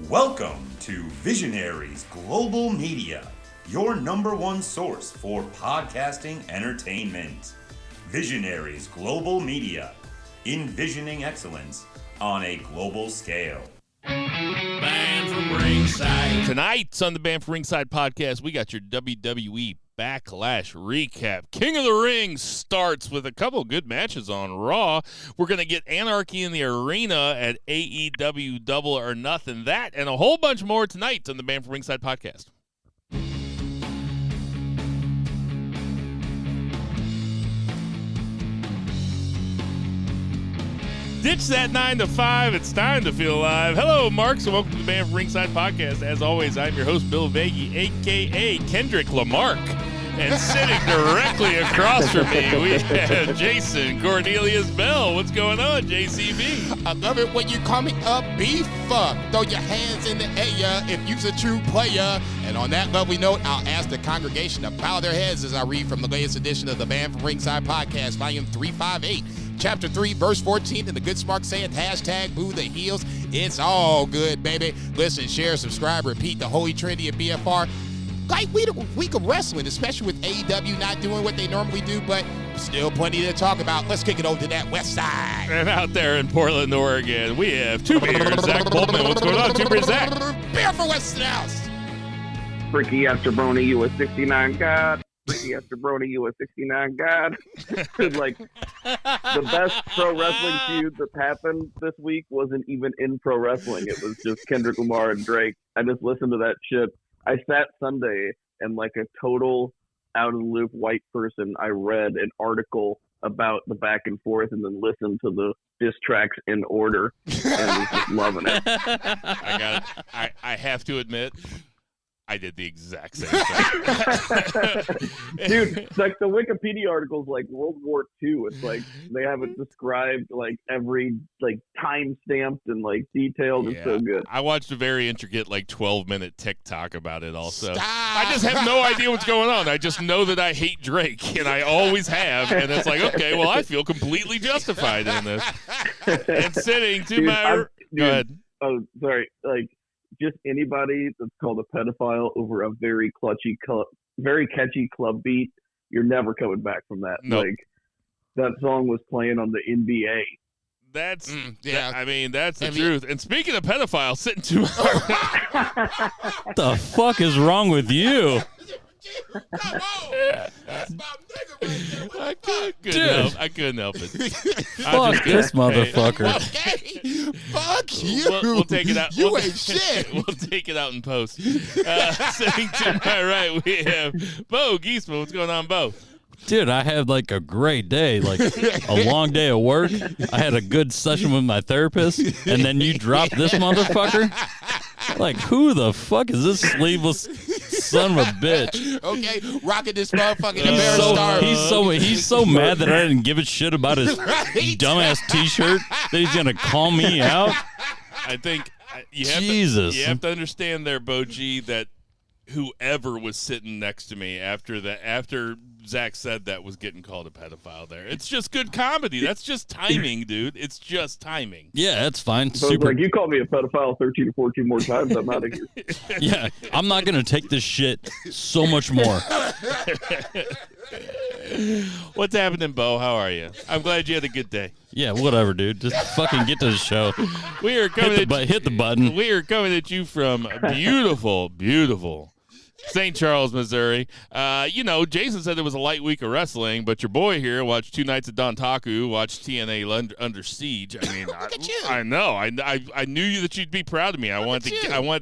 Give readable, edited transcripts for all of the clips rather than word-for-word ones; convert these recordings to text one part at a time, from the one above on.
Welcome to Visionaries Global Media, your number one source for podcasting entertainment. Visionaries Global Media, envisioning excellence on a global scale. Band from Ringside. Tonight on the Band from Ringside podcast, we got your WWE Backlash recap. King of the Ring starts with a couple of good matches on Raw. We're going to get Anarchy in the Arena at AEW Double or Nothing. That and a whole bunch more tonight on the Band from Ringside podcast. Ditch that 9 to 5. It's time to feel alive. Hello, Marks, and welcome to the Band from Ringside podcast. As always, I'm your host, Bill Vagey, a.k.a. Kendrick Lamarck. And sitting directly across from me, we have Jason Cornelius Bell. What's going on, JCB? I love it when you call me a B-fuck. Throw your hands in the air if you's a true player. And on that lovely note, I'll ask the congregation to bow their heads as I read from the latest edition of the Band from Ringside podcast, volume 358. Chapter 3, verse 14, and the good smart saying, hashtag boo the heels. It's all good, baby. Listen, share, subscribe, repeat the Holy Trinity of BFR. Like week of wrestling, especially with AEW not doing what they normally do, but still plenty to talk about. Let's kick it over to that west side. And out there in Portland, Oregon, we have Two Beers, Zach Boltman. What's going on, Two Beers, Zach? Beer for Western House. Freaky after Brony, you a 69 God. Freaky after Brony, you a 69 God. Like, the best pro wrestling feud that happened this week wasn't even in pro wrestling. It was just Kendrick Lamar and Drake. I just listened to that shit. I sat Sunday and, like a total out-of-the-loop white person, I read an article about the back and forth and then listened to the diss tracks in order and was just loving it. I have to admit, I did the exact same thing. Dude, it's like the Wikipedia article's like World War II. It's like they have it described like every like time stamped and like detailed. Yeah. It's so good. I watched a very intricate like 12-minute TikTok about it also. Stop. I just have no idea what's going on. I just know that I hate Drake and I always have. And it's like, okay, well, I feel completely justified in this. And sitting to go ahead. Oh, sorry. Like, just anybody that's called a pedophile over a very catchy club beat, you're never coming back from that. Nope. Like, that song was playing on the NBA. That's yeah. That's the truth. And speaking of pedophiles, sitting to What the fuck is wrong with you? Come on. That's my nigga right there. I couldn't help it. Fuck this motherfucker. Okay. Fuck you. We'll take it out. You ain't shit. We'll take it out in post. Sitting to my right, we have Bo Giesman. What's going on, Bo? Dude, I had like a great day, like a long day of work. I had a good session with my therapist, and then you drop this motherfucker? Like, who the fuck is this sleeveless son of a bitch? Okay, rocking this motherfucking American He's so mad that I didn't give a shit about his dumbass T-shirt that he's gonna call me out. I think you have to understand there, Bo G, that whoever was sitting next to me after Zach said that was getting called a pedophile there. It's just good comedy. That's just timing, dude. It's just timing. Yeah, that's fine. So it's like, you called me a pedophile 13 or 14 more times, I'm out of here. Yeah, I'm not going to take this shit so much more. What's happening, Bo? How are you? I'm glad you had a good day. Yeah, whatever, dude. Just fucking get to the show. We are coming hit the button. We are coming at you from beautiful, beautiful St. Charles, Missouri. Jason said it was a light week of wrestling, but your boy here watched 2 nights of Dontaku, watched TNA Under Siege. I mean, Look at you. I know. I knew that you'd be proud of me. I wanted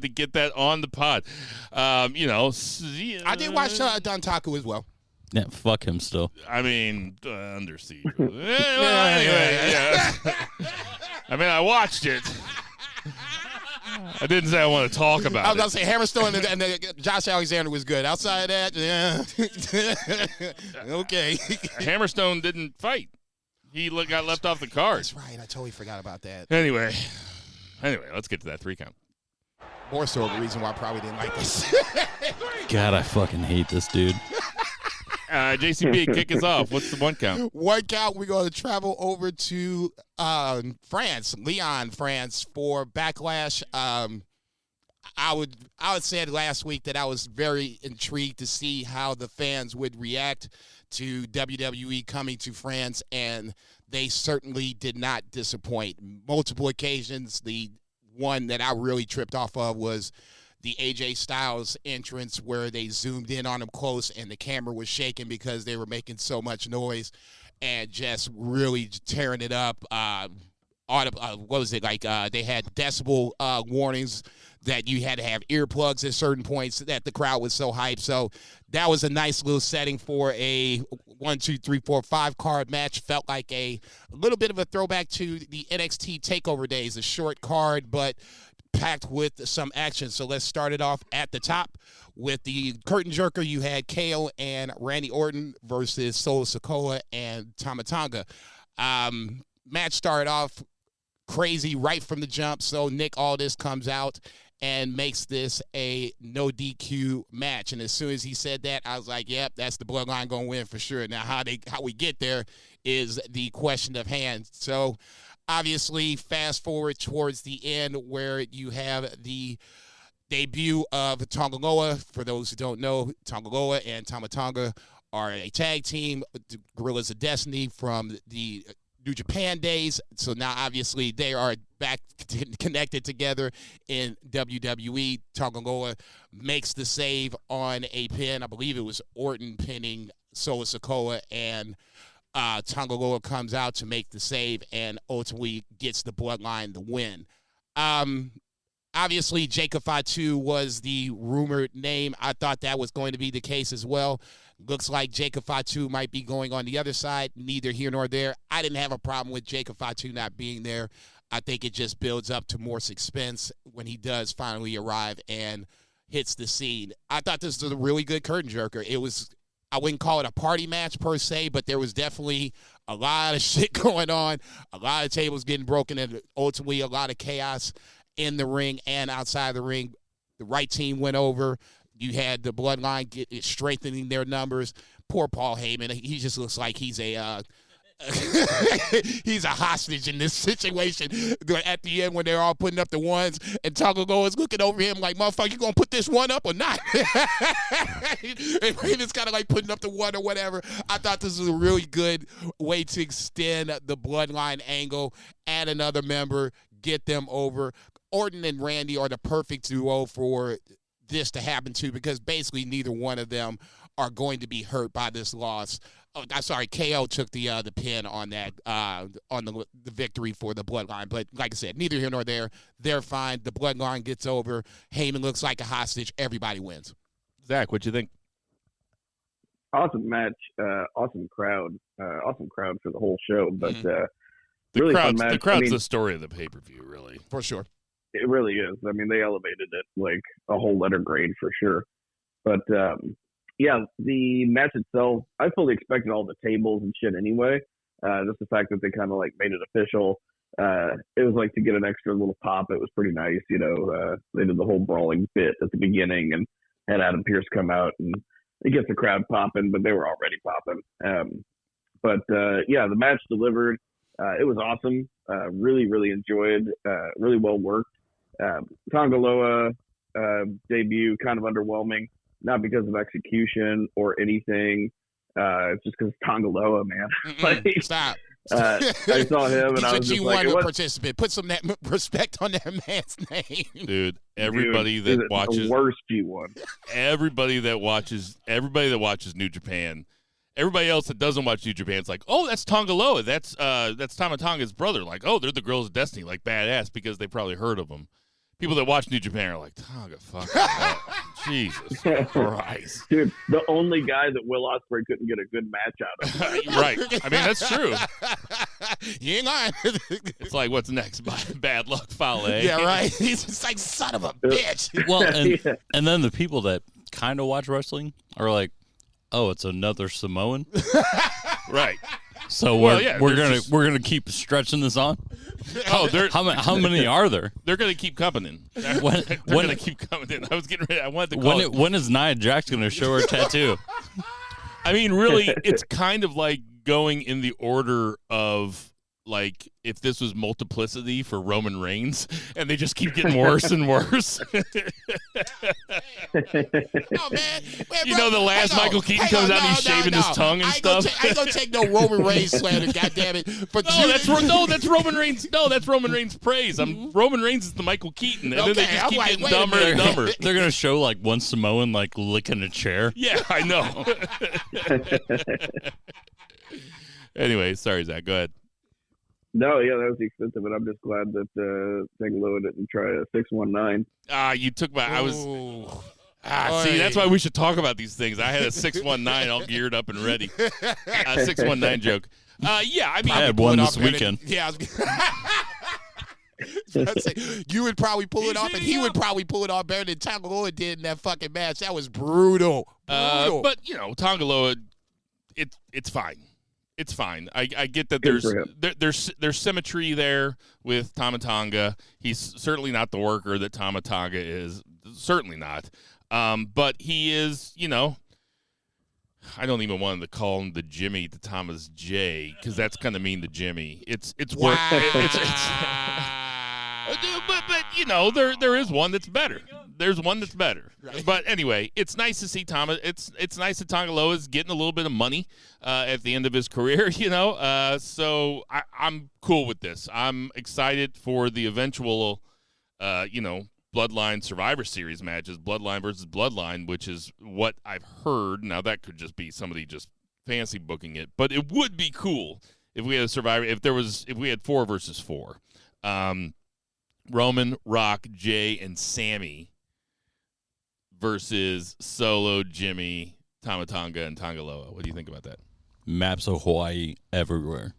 to get that on the pod. I did watch Dontaku as well. Yeah, fuck him still. I mean, Under Siege. Anyway, yeah. I mean, I watched it. I didn't say I want to talk about it. I was going to say Hammerstone and Josh Alexander was good. Outside of that, yeah. Okay. Hammerstone didn't fight. He got left off the card. That's right. I totally forgot about that. Anyway, let's get to that 3 count. More so the reason why I probably didn't like this. God, I fucking hate this dude. JCB, kick us off. What's the 1 count? 1 count, we're going to travel over to France, Lyon, France, for Backlash I would say last week that I was very intrigued to see how the fans would react to WWE coming to France, and they certainly did not disappoint. Multiple occasions, the one that I really tripped off of was the AJ Styles entrance where they zoomed in on him close and the camera was shaking because they were making so much noise and just really tearing it up. What was it like? They had decibel warnings that you had to have earplugs at certain points that the crowd was so hyped. So that was a nice little setting for a 1, 2, 3, 4, 5 card match. Felt like a little bit of a throwback to the NXT TakeOver days, a short card, but packed with some action. So let's start it off at the top with the curtain jerker. You had KO and Randy Orton versus Solo Sikoa and Tama Tonga. Match started off crazy right from the jump. So Nick Aldis comes out and makes this a no DQ match. And as soon as he said that, I was like, yep, that's the Bloodline going to win for sure. Now, how we get there is the question of hand. So obviously, fast forward towards the end where you have the debut of Tonga Loa. For those who don't know, Tonga Loa and Tama Tonga are a tag team, the Gorillas of Destiny from the New Japan days. So now, obviously, they are back connected together in WWE. Tonga Loa makes the save on a pin. I believe it was Orton pinning Solo Sikoa, and Tonga Loa comes out to make the save and ultimately gets the Bloodline the win. Obviously, Jacob Fatu was the rumored name. I thought that was going to be the case as well. Looks like Jacob Fatu might be going on the other side, neither here nor there. I didn't have a problem with Jacob Fatu not being there. I think it just builds up to more suspense when he does finally arrive and hits the scene. I thought this was a really good curtain jerker. I wouldn't call it a party match per se, but there was definitely a lot of shit going on, a lot of tables getting broken, and ultimately a lot of chaos in the ring and outside the ring. The right team went over. You had the Bloodline strengthening their numbers. Poor Paul Heyman. He just looks like he's a he's a hostage in this situation. At the end, when they're all putting up the ones, and Tonga Loa is looking over him like, motherfucker, you gonna put this one up or not? And Heyman's kind of like putting up the one or whatever. I thought this was a really good way to extend the Bloodline angle, add another member, get them over. Orton and Randy are the perfect duo for this to happen to, because basically neither one of them are going to be hurt by this loss. Oh, I'm sorry, KO took the pin on that on the victory for the Bloodline. But like I said, neither here nor there. They're fine. The Bloodline gets over. Heyman looks like a hostage. Everybody wins. Zach, what you think? Awesome match. Awesome crowd. Awesome crowd for the whole show. But The really crowd's, fun match. the crowd's I mean, the story of the pay-per-view, really. For sure. It really is. I mean, they elevated it like a whole letter grade for sure. But yeah, the match itself, I fully expected all the tables and shit anyway. Just the fact that they kind of like made it official. It was like to get an extra little pop. It was pretty nice, you know. They did the whole brawling bit at the beginning and had Adam Pearce come out and it gets the crowd popping, but they were already popping. But yeah, the match delivered. It was awesome. Really, really enjoyed. Really well worked. Tonga Loa debut kind of underwhelming, not because of execution or anything. It's just because Tonga Loa, man. Like, Stop. I saw him and I was just like, G1 participant. Put some respect on that man's name, Dude, everybody dude, that watches the worst G1. everybody that watches New Japan, everybody else that doesn't watch New Japan is like, oh, that's Tonga Loa. That's Tama Tonga's brother. Like, oh, they're the Girls of Destiny, like badass, because they probably heard of them. People that watch New Japan are like, Tonga, fuck that. Jesus Christ. Dude, the only guy that Will Ospreay couldn't get a good match out of. Right. I mean, that's true. You ain't lying. It's like, what's next? Bad luck, Fale. Yeah, right. He's just like, son of a bitch. Well, and then the people that kind of watch wrestling are like, oh, it's another Samoan. Right. So Well, yeah, we're there's gonna keep stretching this on. Oh, How many are there? they're gonna keep coming. They're When gonna keep coming in. I was getting ready. I wanted to call when is Nia Jax gonna show her tattoo? I mean, really, it's kind of like going in the order of like if this was multiplicity for Roman Reigns, and they just keep getting worse and worse. Oh, man. You know, the last Michael Keaton comes out and he's shaving his tongue and stuff. I ain't gonna take no Roman Reigns slander, goddammit. But that's Roman Reigns. No, that's Roman Reigns praise. Roman Reigns is the Michael Keaton, and then they just keep getting dumber and dumber. They're gonna show like one Samoan like licking a chair. Yeah, I know. Anyway, sorry, Zach. Go ahead. No, yeah, that was the extent of it. I'm just glad that Tangaloa didn't try a 619. You took my. I was. Ooh. See, that's why we should talk about these things. I had a 619 all geared up and ready. 619 joke. Yeah, I mean, I had one this weekend. Yeah. I was say, you would probably pull it off, and he would probably pull it off better than Tangaloa did in that fucking match. That was brutal. But you know, Tangaloa, it's fine. It's fine. I get that there's symmetry there with Tama Tonga. He's certainly not the worker that Tama Tonga is. Certainly not. But he is, you know, I don't even want to call him the Jimmy to Tama's J, because that's kind of mean to Jimmy. It's work. But you know, there is one that's better. There's one that's better. Right. But anyway, it's nice to see Tama. It's nice that Tangaloa is getting a little bit of money at the end of his career, you know. So I'm cool with this. I'm excited for the eventual, you know, Bloodline Survivor Series matches, Bloodline versus Bloodline, which is what I've heard. Now, that could just be somebody just fancy booking it, but it would be cool if we had a Survivor, if we had 4 versus 4. Roman, Rock, Jay, and Sammy versus Solo, Jimmy, Tama Tonga, and Tangaloa. What do you think about that? Maps of Hawaii everywhere.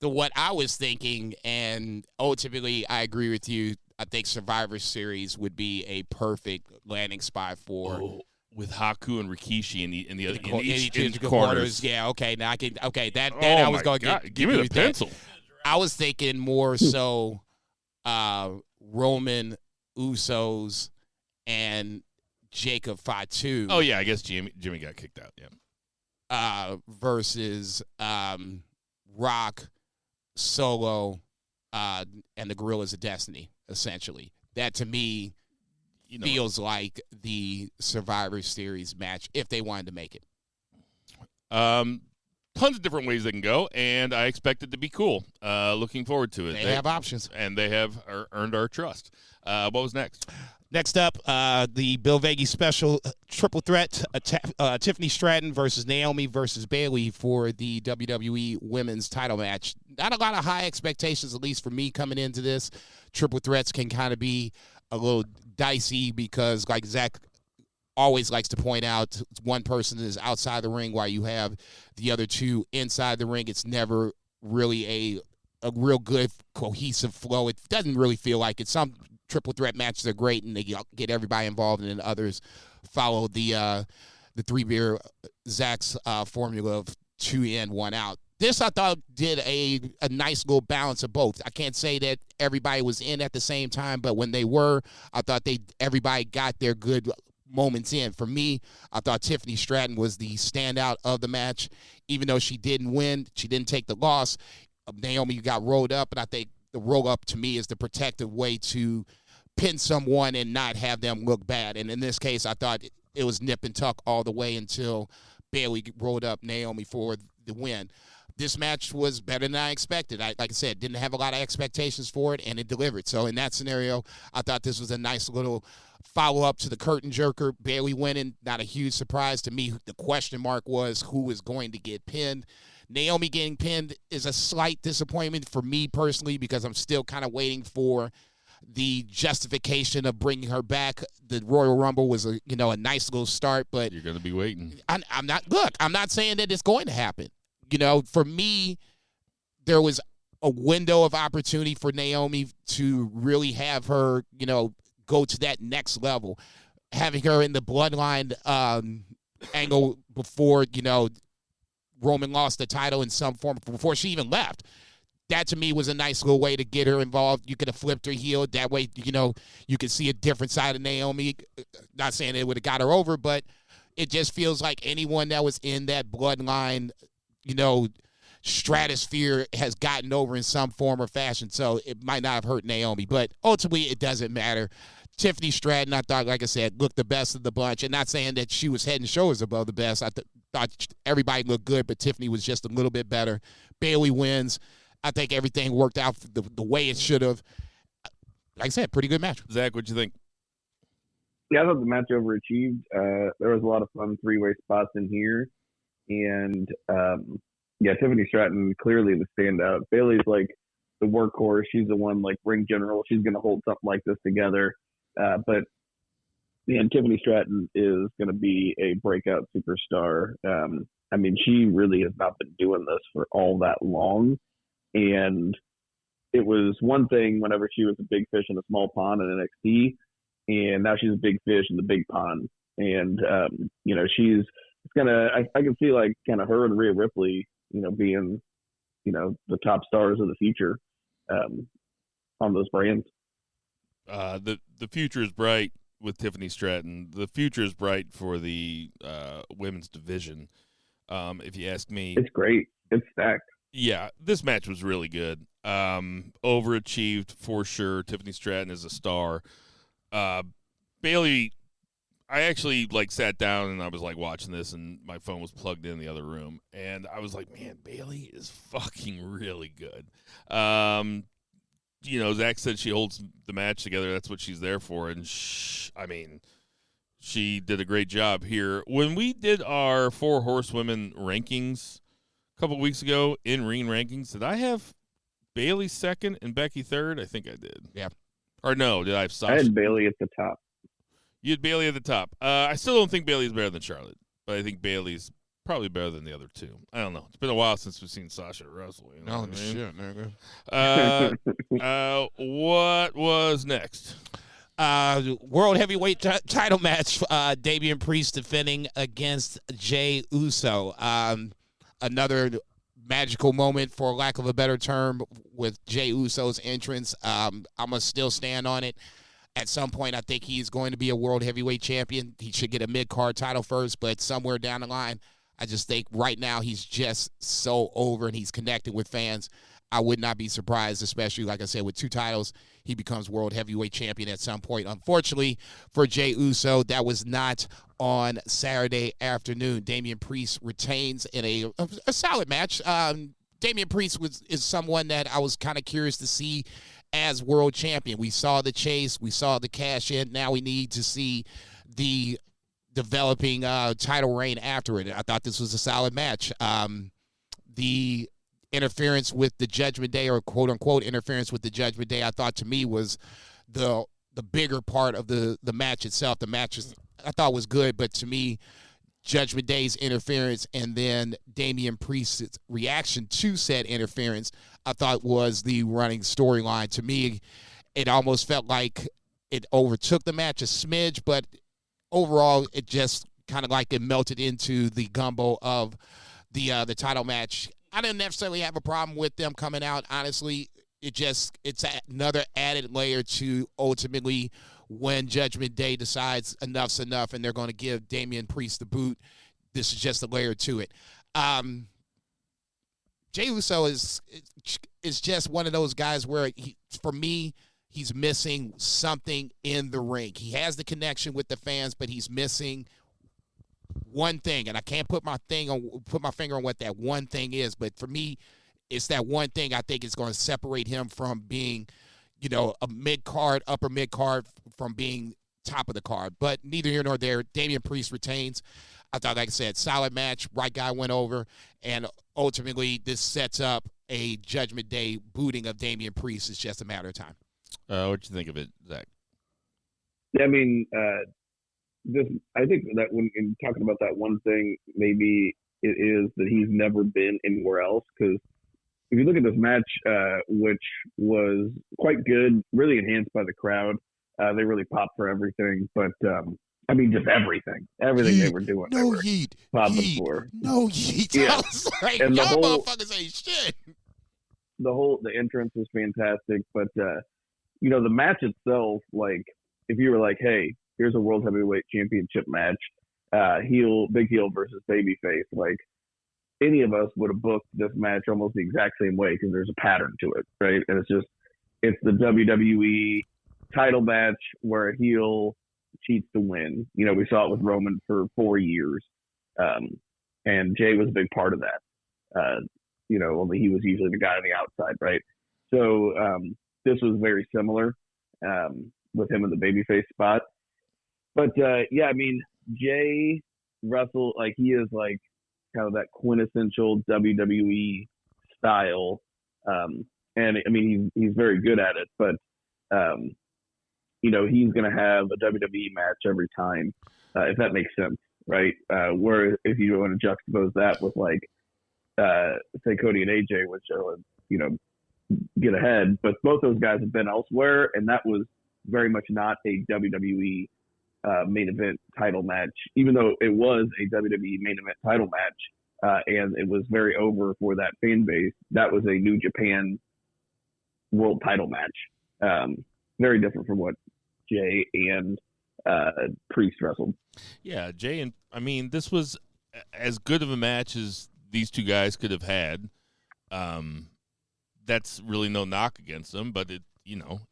What I was thinking, and ultimately I agree with you, I think Survivor Series would be a perfect landing spot for with Haku and Rikishi in the other in corners. Yeah, okay. Now I can. Okay, that I was going to give me the pencil. I was thinking more so Roman, Usos, and Jacob Fatu. Oh yeah, I guess Jimmy got kicked out. Yeah. Versus Rock, Solo, and the Gorillas of Destiny. Essentially, that to me feels like the Survivor Series match if they wanted to make it. Tons of different ways they can go, and I expect it to be cool. Looking forward to it. They have options. And they have earned our trust. What was next? Next up, the Bill Vegas special triple threat, Tiffany Stratton versus Naomi versus Bayley for the WWE Women's title match. Not a lot of high expectations, at least for me, coming into this. Triple threats can kind of be a little dicey because, like Zach always likes to point out, one person is outside the ring while you have the other two inside the ring. It's never really a real good cohesive flow. It doesn't really feel like it. Some triple threat matches are great and they get everybody involved, and then others follow the 3-beer Zach's formula of 2 in, 1 out. This, I thought, did a nice little balance of both. I can't say that everybody was in at the same time, but when they were, I thought everybody got their good moments in. For me, I thought Tiffany Stratton was the standout of the match. Even though she didn't win, she didn't take the loss. Naomi got rolled up, and I think the roll up to me is the protective way to pin someone and not have them look bad. And in this case, I thought it was nip and tuck all the way until Bayley rolled up Naomi for the win. This match was better than I expected. Like I said, didn't have a lot of expectations for it, and it delivered. So in that scenario, I thought this was a nice little follow-up to the curtain jerker. Bayley winning, not a huge surprise to me. The question mark was who was going to get pinned. Naomi getting pinned is a slight disappointment for me personally because I'm still kind of waiting for the justification of bringing her back. The Royal Rumble was a nice little start, but you're going to be waiting. I'm not saying that it's going to happen. For me, there was a window of opportunity for Naomi to really have her, go to that next level. Having her in the bloodline angle before, Roman lost the title in some form, before she even left. That, to me, was a nice little way to get her involved. You could have flipped her heel. That way, you could see a different side of Naomi. Not saying it would have got her over, but it just feels like anyone that was in that bloodline stratosphere has gotten over in some form or fashion. So it might not have hurt Naomi, but ultimately it doesn't matter. Tiffany Stratton, I thought, like I said, looked the best of the bunch. And not saying that she was head and shoulders above the best. I thought everybody looked good, but Tiffany was just a little bit better. Bayley wins. I think everything worked out the way it should have. Like I said, pretty good match. Zach, what'd you think? Yeah, I thought the match overachieved. There was a lot of fun three-way spots in here. And, Tiffany Stratton clearly the standout. Bayley's like the workhorse. She's the one, like, ring general. She's going to hold something like this together. But Tiffany Stratton is going to be a breakout superstar. She really has not been doing this for all that long. And it was one thing whenever she was a big fish in a small pond in NXT, and now she's a big fish in the big pond. And, she's gonna, I can see like kind of her and Rhea Ripley, being, the top stars of the future on those brands. The future is bright with Tiffany Stratton. The future is bright for the women's division. If you ask me, it's great. It's stacked. Yeah, this match was really good. Overachieved for sure. Tiffany Stratton is a star. Bayley, I actually sat down and I was watching this, and my phone was plugged in the other room, and I was like, man, Bayley is fucking really good. Zach said she holds the match together. That's what she's there for, and she did a great job here. When we did our 4 horsewomen rankings a couple weeks ago, in-ring rankings, did I have Bayley second and Becky third? I think I did. Yeah. Or no, did I have Sasha? I had Bayley at the top. You had Bayley at the top. I still don't think Bayley's better than Charlotte, but I think Bayley's probably better than the other two. I don't know. It's been a while since we've seen Sasha wrestle. Shit, nigga. What was next? World Heavyweight title match. Damian Priest defending against Jey Uso. Another magical moment, for lack of a better term, with Jey Uso's entrance. I'm going to still stand on it. At some point, I think he's going to be a World Heavyweight Champion. He should get a mid-card title first, but somewhere down the line, I just think right now he's just so over and he's connecting with fans. I would not be surprised, especially, like I said, with 2 titles, he becomes World Heavyweight Champion at some point. Unfortunately for Jey Uso, that was not on Saturday afternoon. Damian Priest retains in a solid match. Damian Priest is someone that I was kind of curious to see as world champion. We saw the chase. We saw the cash in. Now we need to see the developing title reign after it. I thought this was a solid match. The interference with the Judgment Day, or quote-unquote interference with the Judgment Day, I thought to me was the bigger part of the match itself. The match I thought was good, but to me, Judgment Day's interference and then Damian Priest's reaction to said interference, I thought was the running storyline. To me, it almost felt like it overtook the match a smidge, but overall, it just kind of it melted into the gumbo of the title match. I didn't necessarily have a problem with them coming out. Honestly, it's another added layer to ultimately when Judgment Day decides enough's enough and they're going to give Damian Priest the boot. This is just a layer to it. Jey Uso is just one of those guys where, for me, he's missing something in the ring. He has the connection with the fans, but he's missing one thing, and I can't put my finger on what that one thing is. But for me, it's that one thing I think is going to separate him from being, a mid-card, upper mid-card, from being top of the card. But neither here nor there. Damian Priest retains. I thought, like I said, solid match. Right guy went over, and ultimately this sets up a Judgment Day booting of Damian Priest. It's just a matter of time. What you think of it, Zach? Yeah, I think that when in talking about that one thing, maybe it is that he's never been anywhere else. Because if you look at this match, which was quite good, really enhanced by the crowd, they really popped for everything. But just everying they were doing. No heat. Popping for. No heat. Yeah. I was like, and y'all motherfuckers ain't shit. The entrance was fantastic, but the match itself, if you were like, hey, here's a World Heavyweight Championship match, big heel versus babyface, any of us would have booked this match almost the exact same way because there's a pattern to it, right? And it's the WWE title match where a heel cheats to win. You know, we saw it with Roman for 4 years, and Jay was a big part of that. You know, only he was usually the guy on the outside, right? So this was very similar with him in the babyface spot. But yeah, I mean, Jay Russell, like he is like kind of that quintessential WWE style, and I mean he's very good at it. But you know, he's going to have a WWE match every time, if that makes sense, right? Where if you want to juxtapose that with like say Cody and AJ, which you know, get ahead, but both those guys have been elsewhere, and that was very much not a WWE main event title match, even though it was a WWE main event title match, and it was very over for that fan base. That was a New Japan world title match. Very different from what Jay and Priest wrestled. Yeah, Jay and I mean, this was as good of a match as these two guys could have had. That's really no knock against them, but it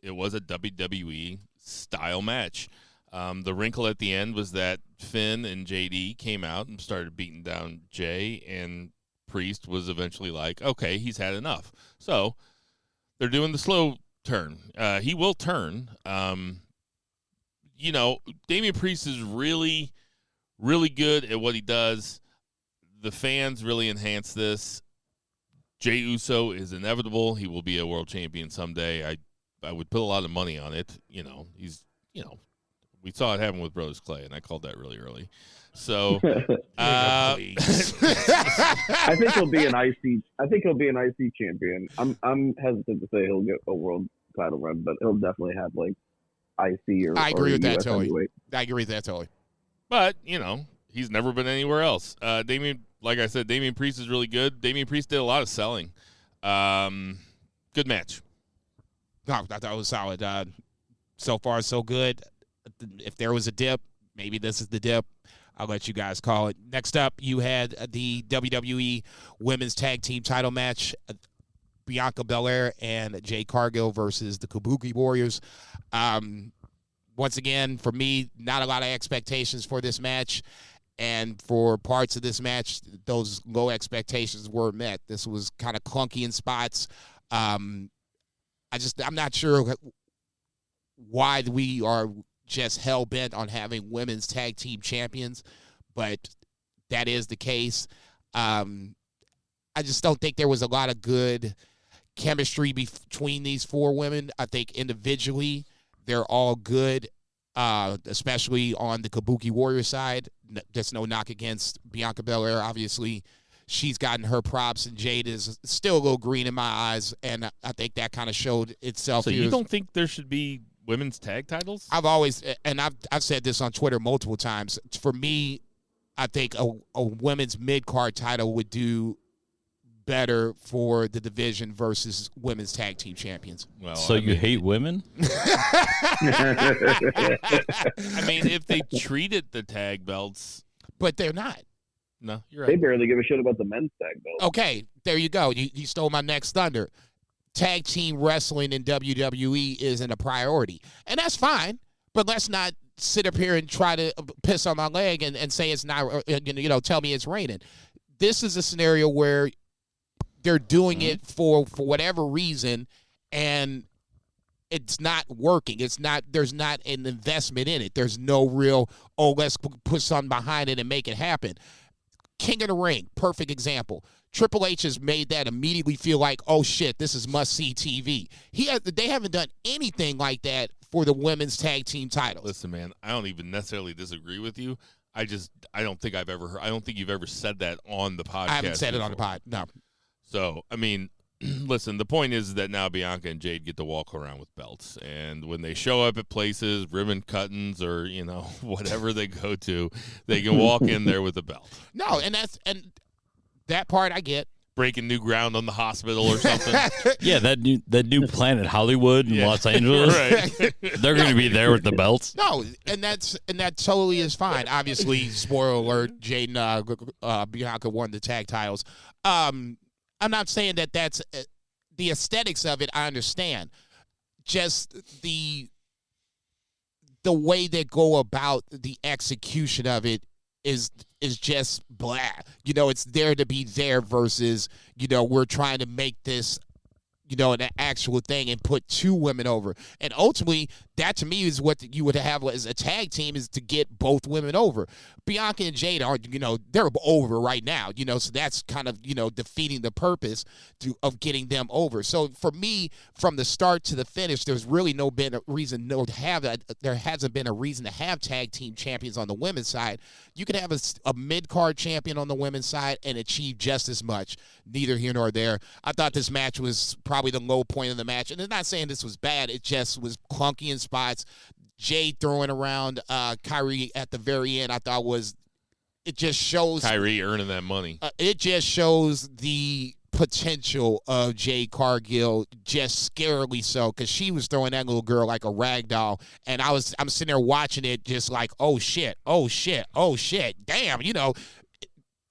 was a WWE style match. The wrinkle at the end was that Finn and JD came out and started beating down Jay, and Priest was eventually like, okay, he's had enough. So they're doing the slow turn. He will turn. You know, Damian Priest is really, really good at what he does. The fans really enhance this. Jey Uso is inevitable. He will be a world champion someday. I would put a lot of money on it. You know, we saw it happen with Brodus Clay, and I called that really early. So, I think he'll be an IC. I think he'll be an IC champion. I'm hesitant to say he'll get a world title run, but he'll definitely have like IC or. I agree with that totally. Heavyweight. I agree with that totally. But you know, he's never been anywhere else. Like I said, Damian Priest is really good. Damian Priest did a lot of selling. Good match. No, I thought it was solid. So far, so good. If there was a dip, maybe this is the dip. I'll let you guys call it. Next up, you had the WWE Women's Tag Team title match. Bianca Belair and Jade Cargill versus the Kabuki Warriors. Once again, for me, not a lot of expectations for this match. And for parts of this match, those low expectations were met. This was kind of clunky in spots. I'm not sure why we are just hell-bent on having women's tag team champions, but that is the case. I just don't think there was a lot of good chemistry between these four women. I think individually they're all good, especially on the Kabuki Warrior side. There's no knock against Bianca Belair. Obviously, she's gotten her props, and Jade is still a little green in my eyes, and I think that kind of showed itself. So you don't think there should be women's tag titles? I've always, and I've said this on Twitter multiple times. For me, I think a women's mid-card title would do better for the division versus women's tag team champions. Well, so you hate women? I mean, if they treated the tag belts, but they're not. No, you're right. They barely give a shit about the men's tag belt. Okay, there you go. You stole my next thunder. Tag team wrestling in WWE isn't a priority, and that's fine. But let's not sit up here and try to piss on my leg and say it's not. Tell me it's raining. This is a scenario where they're doing it for whatever reason, and it's not working. There's not an investment in it. There's no real, let's put something behind it and make it happen. King of the Ring, perfect example. Triple H has made that immediately feel like, oh shit, this is must-see TV. They haven't done anything like that for the women's tag team titles. Listen, man, I don't even necessarily disagree with you. I don't think you've ever said that on the podcast. I haven't said before. it on the pod, no. So, I mean, listen, the point is that now Bianca and Jade get to walk around with belts. And when they show up at places, ribbon cuttings or, whatever they go to, they can walk in there with a belt. No, and that part I get. breaking new ground on the hospital or something. Yeah, that new Planet Hollywood in Los Angeles. Right. They're going to be there with the belts. No, and that totally is fine. Obviously, spoiler alert: Jade and Bianca won the tag titles. I'm not saying that that's the aesthetics of it. I understand. Just the way they go about the execution of it is just blah. It's there to be there versus, we're trying to make this, an actual thing and put two women over. And ultimately, that to me is what you would have as a tag team, is to get both women over. Bianca and Jade are, they're over right now, so that's kind of, defeating the purpose of getting them over. So for me, from the start to the finish, there's really there hasn't been a reason to have tag team champions on the women's side. You could have a mid-card champion on the women's side and achieve just as much. Neither here nor there. I thought this match was probably the low point of the match. And I'm not saying this was bad. It just was clunky in spots. Jade throwing around Kyrie at the very end, I thought it just shows Kyrie earning that money. It just shows the potential of Jade Cargill, just scarily so, because she was throwing that little girl like a rag doll, and I'm sitting there watching it just like, oh shit, damn,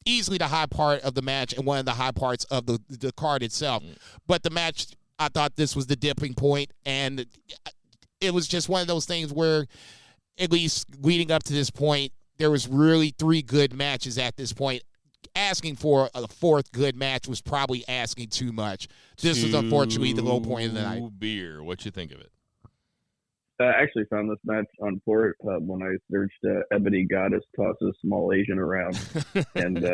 easily the high part of the match and one of the high parts of the card itself. But the match, I thought this was the dipping point, and it was just one of those things where, at least leading up to this point, there was really 3 good matches at this point. Asking for a 4th good match was probably asking too much. This was unfortunately the low point of the night. Beer, what you think of it? I actually found this match on Pornhub when I searched Ebony Goddess tosses small Asian around, and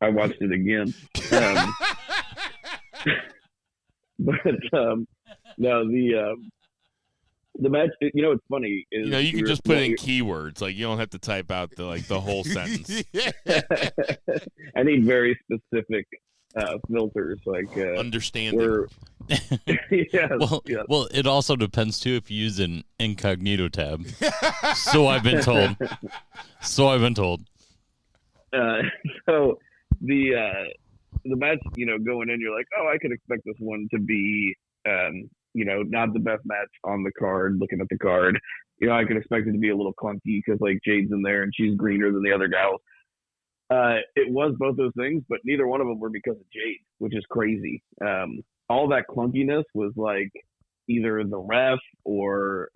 I watched it again. No, the match. It's funny. Is you can just put in keywords. Like, you don't have to type out the whole sentence. I need very specific filters, like understanding. Yes, well, it also depends too if you use an incognito tab. So I've been told. So the match, going in, you're like, oh, I could expect this one to be, not the best match on the card. Looking at the card, I could expect it to be a little clunky because like Jade's in there and she's greener than the other gals. It was both those things, but neither one of them were because of Jade, which is crazy. All that clunkiness was like either the ref or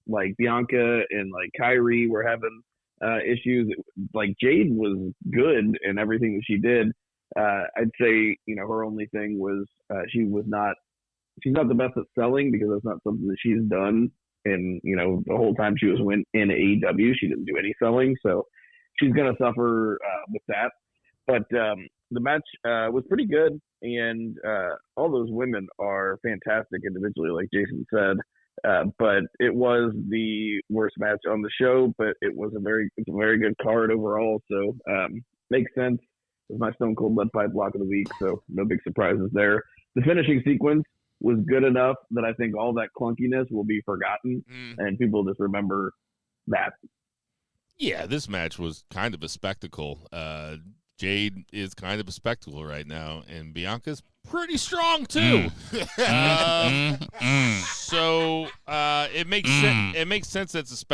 like Bianca and like Kyrie were having issues. Like Jade was good in everything that she did. I'd say, her only thing was she's not the best at selling, because that's not something that she's done. And, the whole time she was in AEW, she didn't do any selling. So she's going to suffer with that. But the match was pretty good. And all those women are fantastic individually, like Jason said. But it was the worst match on the show, but it's a very good card overall. So makes sense. It was my Stone Cold Lead Pipe block of the week, so no big surprises there. The finishing sequence was good enough that I think all that clunkiness will be forgotten, and people just remember that. Yeah, this match was kind of a spectacle. Jade is kind of a spectacle right now, and Bianca's pretty strong too. So it makes sense. It makes sense that's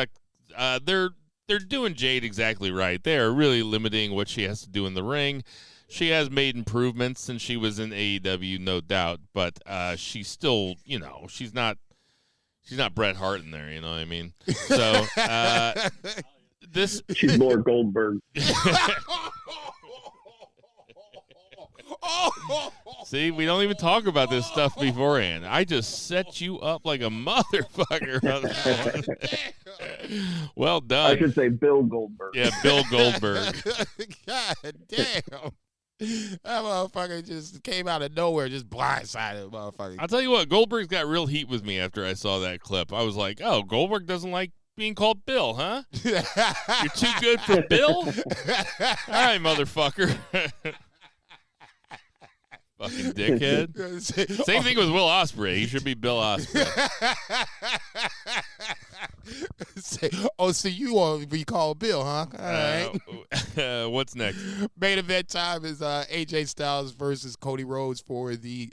a they're doing Jade exactly right. They are really limiting what she has to do in the ring. She has made improvements since she was in AEW, no doubt, but she's still, she's not Bret Hart in there, you know what I mean? So she's more Goldberg. See, we don't even talk about this stuff beforehand. I just set you up like a motherfucker. Well done. I should say Bill Goldberg. Yeah, Bill Goldberg. God damn. That motherfucker just came out of nowhere, just blindsided motherfucker. I'll tell you what, Goldberg's got real heat with me after I saw that clip. I was like, oh, Goldberg doesn't like being called Bill, huh? You're too good for Bill? All right, motherfucker. Fucking dickhead. Same thing with Will Ospreay. He should be Bill Ospreay. So you want to recall Bill, huh? All right. What's next? Main event time is AJ Styles versus Cody Rhodes for the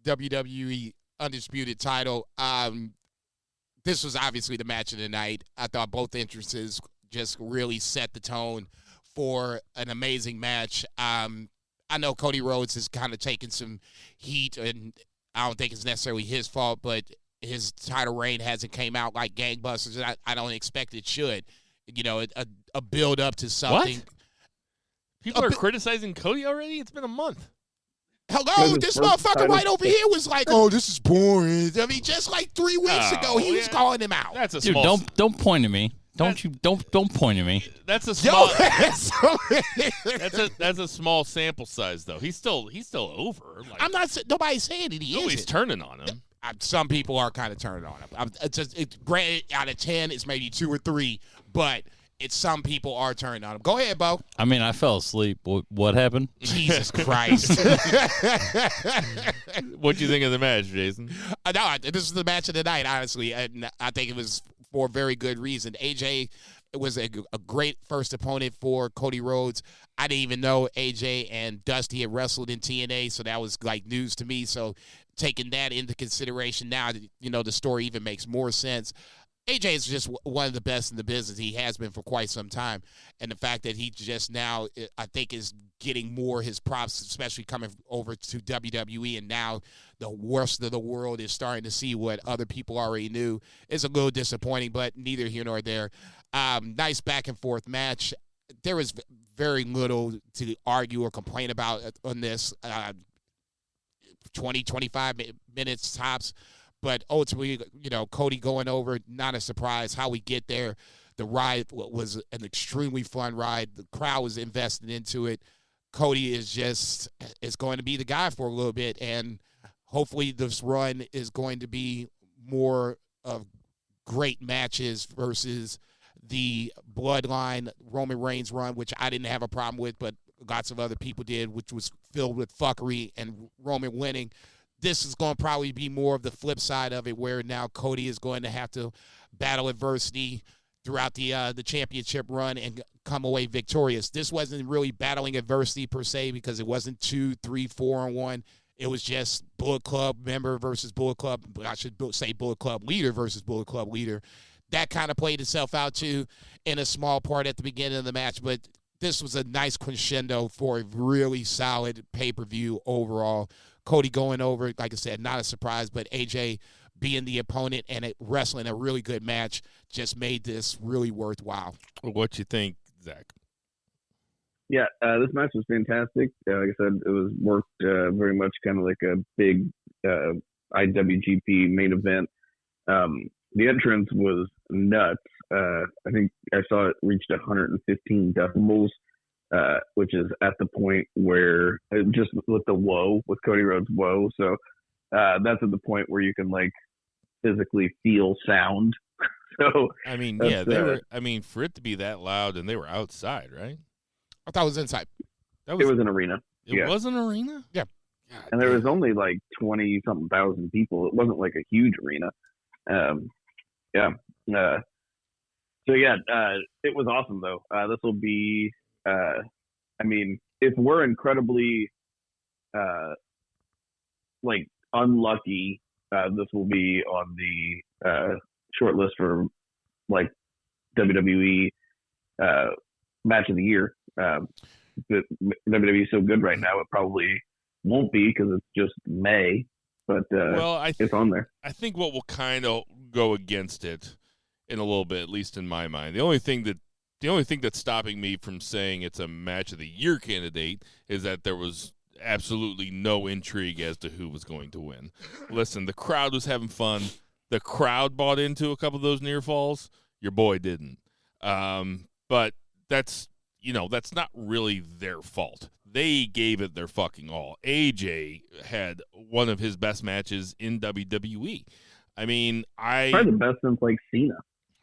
WWE Undisputed title. This was obviously the match of the night. I thought both entrances just really set the tone for an amazing match. I know Cody Rhodes has kind of taken some heat, and I don't think it's necessarily his fault, but his title reign hasn't came out like gangbusters, and I don't expect it should. You know, a build up to something. What? People are criticizing Cody already? It's been a month. Hello, this motherfucker right over here was like, "Oh, this is boring." I mean, just like 3 weeks ago, he was calling him out. That's a Dude, small. don't point at me. Don't point at me. That's a small. Yo, that's a small sample size, though. He's still over. Like, I'm not. Nobody's saying that he nobody's isn't. turning on him. Some people are kind of turning on him. It's granted, out of 10, it's maybe 2 or 3, but some people are turning on him. Go ahead, Bo. I mean, I fell asleep. What happened? Jesus Christ. What do you think of the match, Jason? No, this is the match of the night, honestly. And I think it was for a very good reason. AJ was a great first opponent for Cody Rhodes. I didn't even know AJ and Dusty had wrestled in TNA, so that was like news to me. So taking that into consideration now, you know, the story even makes more sense. AJ is just one of the best in the business. He has been for quite some time. And the fact that he just now, I think, is getting more his props, especially coming over to WWE, and now the worst of the world is starting to see what other people already knew, is a little disappointing, but neither here nor there. Nice back and forth match. There was very little to argue or complain about on this. 20, 25 minutes tops. But ultimately, you know, Cody going over, not a surprise. How we get there, the ride was an extremely fun ride. The crowd was invested into it. Cody is going to be the guy for a little bit, and hopefully this run is going to be more of great matches versus the Bloodline Roman Reigns run, which I didn't have a problem with, but lots of other people did, which was filled with fuckery and Roman winning. This is going to probably be more of the flip side of it, where now Cody is going to have to battle adversity throughout the championship run and come away victorious. This wasn't really battling adversity per se, because it wasn't 2, 3, 4 on 1. It was just Bullet Club member versus Bullet Club. I should say Bullet Club leader versus Bullet Club leader. That kind of played itself out too in a small part at the beginning of the match, but this was a nice crescendo for a really solid pay-per-view overall. Cody going over, like I said, not a surprise, but AJ being the opponent and wrestling a really good match just made this really worthwhile. What you think, Zach? Yeah, this match was fantastic. Like I said, it was worked very much kind of like a big IWGP main event. The entrance was nuts. I think I saw it reached 115 decibels. Which is at the point where just with the whoa, with Cody Rhodes' whoa. So that's at the point where you can like physically feel sound. So I mean, yeah, they were. I mean, for it to be that loud, and they were outside, right? I thought it was inside. It was an arena. It was an arena? Yeah. God, and there was only like 20-something thousand people. It wasn't like a huge arena. It was awesome though. This will be. I mean, if we're incredibly unlucky, this will be on the short list for like WWE match of the year. The WWE is so good right now, it probably won't be because it's just May, but it's on there. I think what will kind of go against it in a little bit, at least in my mind, the only thing that's stopping me from saying it's a match of the year candidate is that there was absolutely no intrigue as to who was going to win. Listen, the crowd was having fun. The crowd bought into a couple of those near falls. Your boy didn't. But that's not really their fault. They gave it their fucking all. AJ had one of his best matches in WWE. I mean, probably the best since like Cena.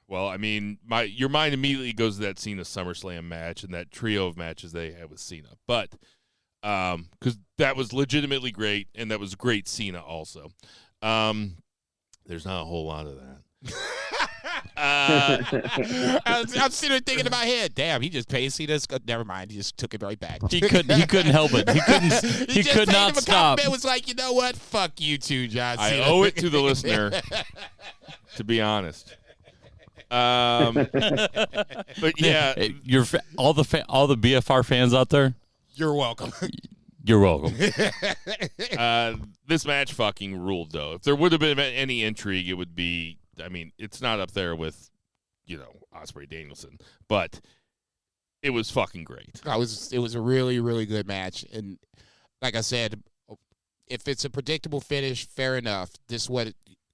Well, I mean, your mind immediately goes to that Cena SummerSlam match and that trio of matches they had with Cena. But because that was legitimately great, and that was great Cena also. There's not a whole lot of that. I'm sitting there thinking in my head, damn, he just paid Cena. Never mind, he just took it right back. He couldn't help it. He just could paid not him a stop. compliment, was like, you know what? Fuck you too, John Cena. I owe it to the listener, to be honest. But yeah, All the BFR fans out there, You're welcome. you're welcome. this match fucking ruled, though. If there would have been any intrigue, it would be, I mean, it's not up there with, Ospreay Danielson, but it was fucking great. It was a really, really good match. And like I said, if it's a predictable finish, fair enough.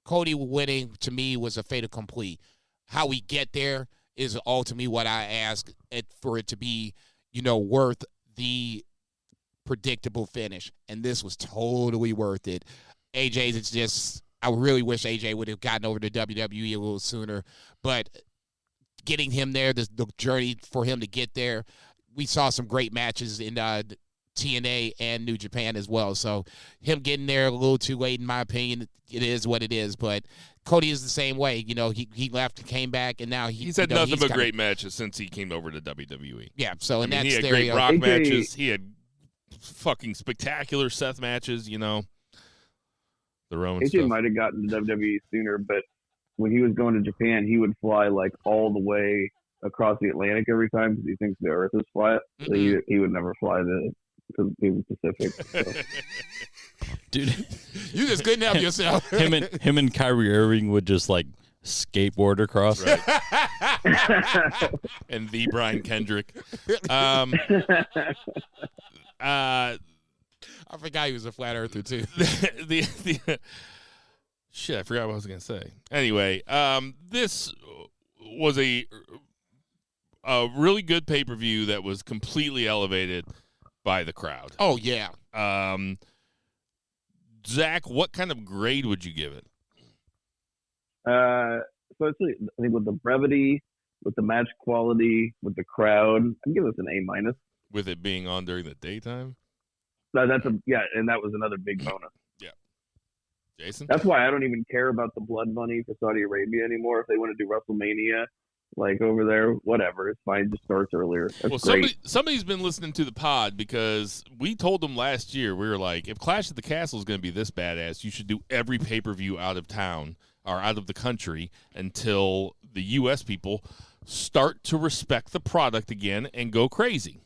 Cody winning, to me, was a fait accompli. How we get there is ultimately what I ask for it to be, worth the predictable finish. And this was totally worth it. AJ's just, I really wish AJ would have gotten over to WWE a little sooner. But getting him there, the journey for him to get there, we saw some great matches in TNA and New Japan as well. So him getting there a little too late, in my opinion, it is what it is. But Cody is the same way. He left, came back, and now he's had nothing but great matches since he came over to WWE. Yeah, so and he had great Rock matches. He had fucking spectacular Seth matches. The Roman AJ stuff. might have gotten to WWE sooner, but when he was going to Japan, he would fly like all the way across the Atlantic every time because he thinks the Earth is flat. So he would never fly to the Pacific. So. Dude, you just couldn't help yourself. him and Kyrie Irving would just like skateboard across. Right. And the Brian Kendrick. I forgot he was a flat earther too. Shit, I forgot what I was gonna say. Anyway, this was a really good pay-per-view that was completely elevated by the crowd. Oh yeah. Zach, what kind of grade would you give it? So I think with the brevity, with the match quality, with the crowd, I'd give this an A-. With it being on during the daytime? And that was another big bonus. Yeah. Jason? That's why I don't even care about the blood money for Saudi Arabia anymore. If they want to do WrestleMania, like over there, whatever, it's fine. It just starts earlier. That's great. Somebody's been listening to the pod because we told them last year, we were like, if Clash of the Castle is going to be this badass, you should do every pay-per-view out of town or out of the country until the U.S. people start to respect the product again and go crazy.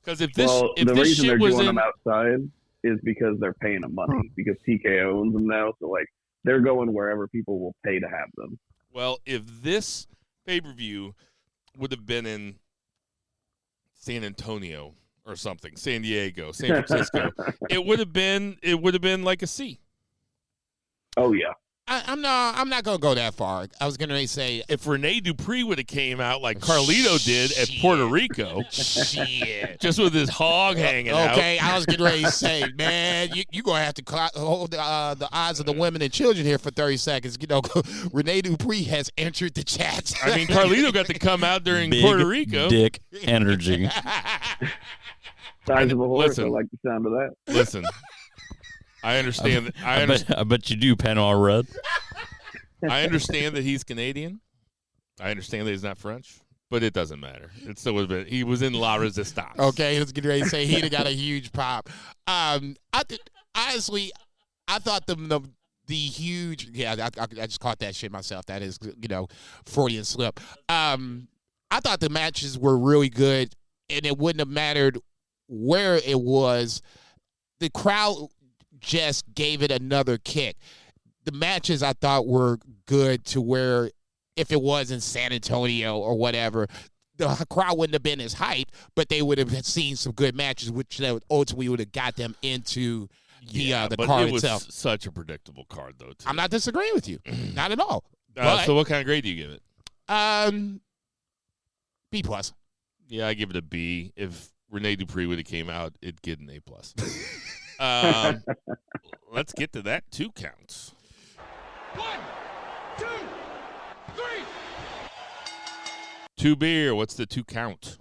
Because if this the reason shit they're was doing in, them outside is because they're paying them money because TK owns them now. So like they're going wherever people will pay to have them. well, if this pay-per-view would have been in San Antonio or something, San Diego, San Francisco, it would have been like a C. Oh yeah. I'm not gonna go that far. I was gonna say If Rene Dupree would have came out like Carlito did at Puerto Rico, shit. just with his hog hanging out. Okay, I was getting ready to say, man, you gonna have to hold the eyes of the women and children here for 30 seconds. Rene Dupree has entered the chat. I mean, Carlito got to come out during Big Puerto Rico. dick energy. Size of a horse. Listen. I like the sound of that. Listen, I understand. I bet you do, Panama Red. I understand that he's Canadian. I understand that he's not French, but it doesn't matter. It still would have been. He was in La Resistance. Okay, let's get ready to say he'd have got a huge pop. Honestly, I thought the huge. Yeah, I just caught that shit myself. That is, Freudian slip. I thought the matches were really good, and it wouldn't have mattered where it was. The crowd just gave it another kick. The matches I thought were good to where if it was in San Antonio or whatever, the crowd wouldn't have been as hyped, but they would have seen some good matches, which ultimately would have got them into the but card it was itself. such a predictable card, though. Too. I'm not disagreeing with you, not at all. So, what kind of grade do you give it? B plus. Yeah, I give it a B. If Rene Dupree would have came out, it'd get an A plus. Let's get to that 2 counts. 1, 2, 3. 2 beer. What's the 2 count?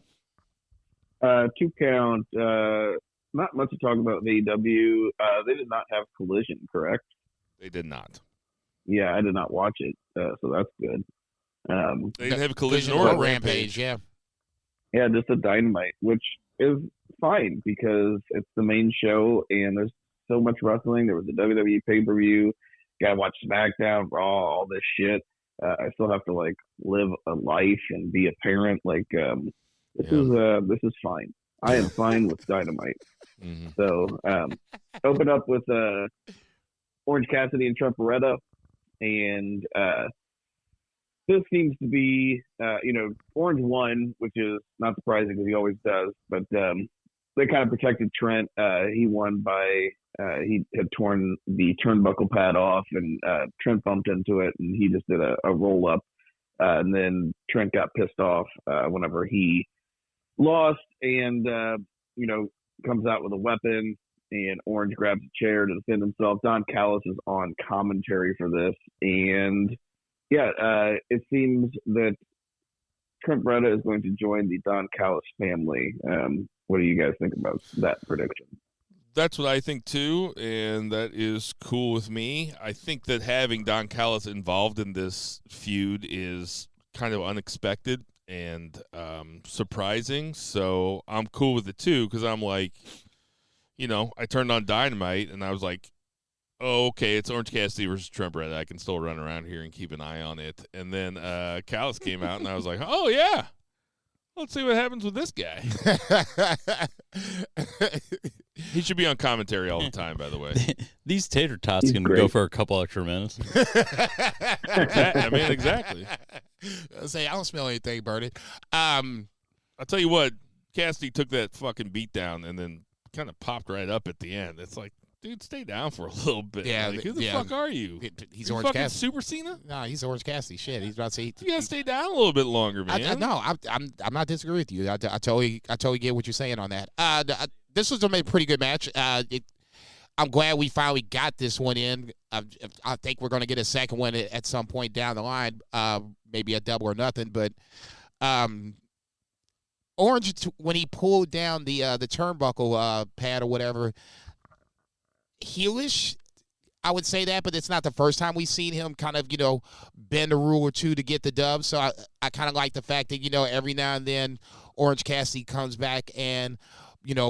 2 count. Not much to talk about with AEW. They did not have Collision, correct? They did not. Yeah, I did not watch it, so that's good. They didn't have a collision or or a Rampage, yeah. Yeah, just a Dynamite, which is fine because it's the main show and there's so much wrestling. There was a WWE pay-per-view. Gotta watch SmackDown, Raw, all this shit. I still have to like live a life and be a parent. Like this is fine. I am fine with Dynamite. Mm-hmm. So open up with Orange Cassidy and Trent Beretta, and this seems to be Orange won, which is not surprising because he always does. But they kind of protected Trent. He won by he had torn the turnbuckle pad off, and Trent bumped into it, and he just did a roll up. And then Trent got pissed off whenever he lost, and comes out with a weapon. And Orange grabs a chair to defend himself. Don Callis is on commentary for this, and it seems that Trent Beretta is going to join the Don Callis family. What do you guys think about that prediction? That's what I think too, and that is cool with me. I think that having Don Callis involved in this feud is kind of unexpected and surprising, so I'm cool with it too, because I'm like, I turned on Dynamite, and I was like, oh, okay, it's Orange Cassidy versus Trent Beretta. I can still run around here and keep an eye on it. And then Callis came out, and I was like, oh, yeah. Let's see what happens with this guy. He should be on commentary all the time, by the way. These tater tots can go for a couple extra minutes. Exactly. I don't smell anything, Bernie. I'll tell you what, Cassidy took that fucking beat down and then kind of popped right up at the end. It's like, dude, stay down for a little bit. Yeah, like, who the fuck are you? He's you Orange fucking Cassidy. Super Cena? No, he's Orange Cassidy. Shit, he's about to say. You gotta stay down a little bit longer, man. No, I'm not disagreeing with you. I totally get what you're saying on that. This was a pretty good match. I'm glad we finally got this one in. I think we're going to get a second one at some point down the line, maybe a double or nothing. But Orange, when he pulled down the turnbuckle pad or whatever, heelish, I would say that, but it's not the first time we've seen him kind of, bend a rule or two to get the dub. So I kind of like the fact that, every now and then Orange Cassidy comes back and,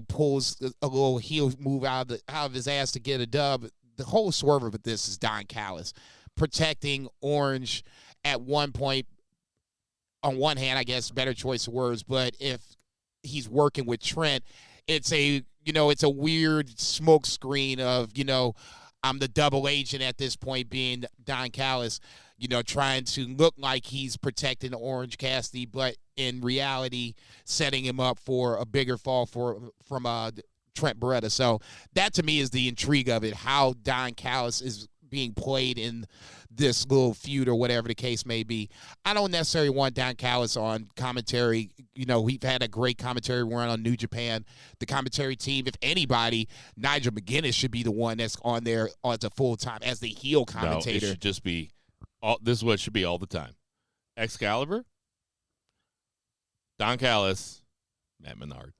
pulls a little heel move out of his ass to get a dub. The whole swerve of this is Don Callis protecting Orange at one point. On one hand, I guess, better choice of words, but if he's working with Trent, it's a weird smoke screen of, I'm the double agent at this point, being Don Callis, trying to look like he's protecting Orange Cassidy, but in reality, setting him up for a bigger fall from Trent Beretta. So that to me is the intrigue of it, how Don Callis is being played in this little feud or whatever the case may be. I don't necessarily want Don Callis on commentary. We've had a great commentary run on New Japan. The commentary team, if anybody, Nigel McGuinness should be the one that's on there as a full-time, as the heel commentator. No, it should just be, this is what it should be all the time. Excalibur, Don Callis, Matt Menard.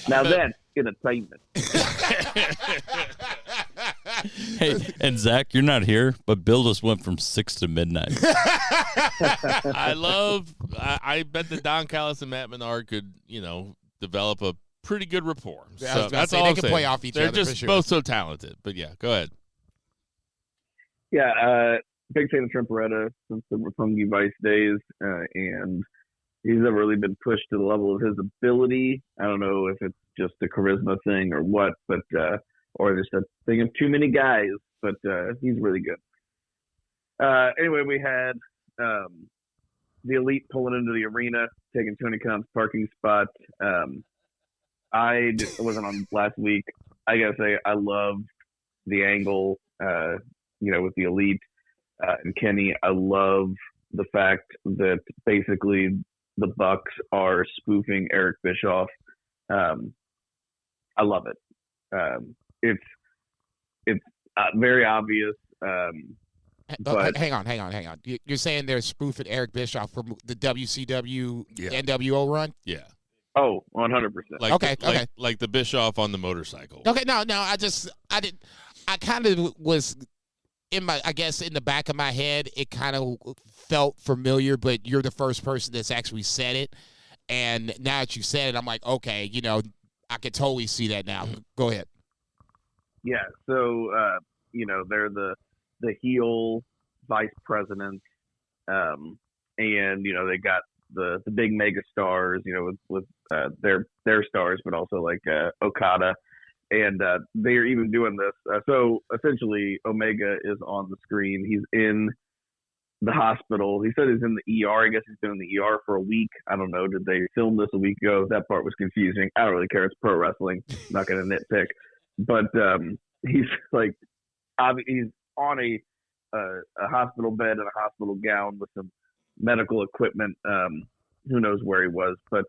Now that's entertainment. Hey, and Zach, you're not here, but Bill just went from 6 to midnight. I bet that Don Callis and Matt Menard could, develop a pretty good rapport. Yeah, So that's all they I'm can saying. play off each They're other. just for sure. both so talented. But yeah, go ahead. Yeah, big fan of Trent Beretta since the Roppongi Vice days, and he's never really been pushed to the level of his ability. I don't know if it's just a charisma thing or what, but or just a thing of too many guys, but he's really good. Anyway, we had the Elite pulling into the arena, taking Tony Khan's parking spot. I wasn't on last week. I gotta say, I loved the angle, with the Elite and Kenny. I love the fact that basically the Bucks are spoofing Eric Bischoff. I love it. It's very obvious. But hang on. You're saying they're spoofing Eric Bischoff from the WCW NWO run? Yeah. Oh, 100%. Like the Bischoff on the motorcycle. Okay, no, I I kind of was in the back of my head, it kind of felt familiar, but you're the first person that's actually said it. And now that you said it, I'm like, okay, I could totally see that now. Go ahead. Yeah. So, they're the heel vice president. And, they got the big mega stars, with their stars, but also like Okada. And they're even doing this. So essentially, Omega is on the screen. He's in the hospital. He said he's in the ER. I guess he's been in the ER for a week. I don't know. Did they film this a week ago? That part was confusing. I don't really care. It's pro wrestling. I'm not going to nitpick. But he's like, he's on a hospital bed in a hospital gown with some medical equipment. Who knows where he was? But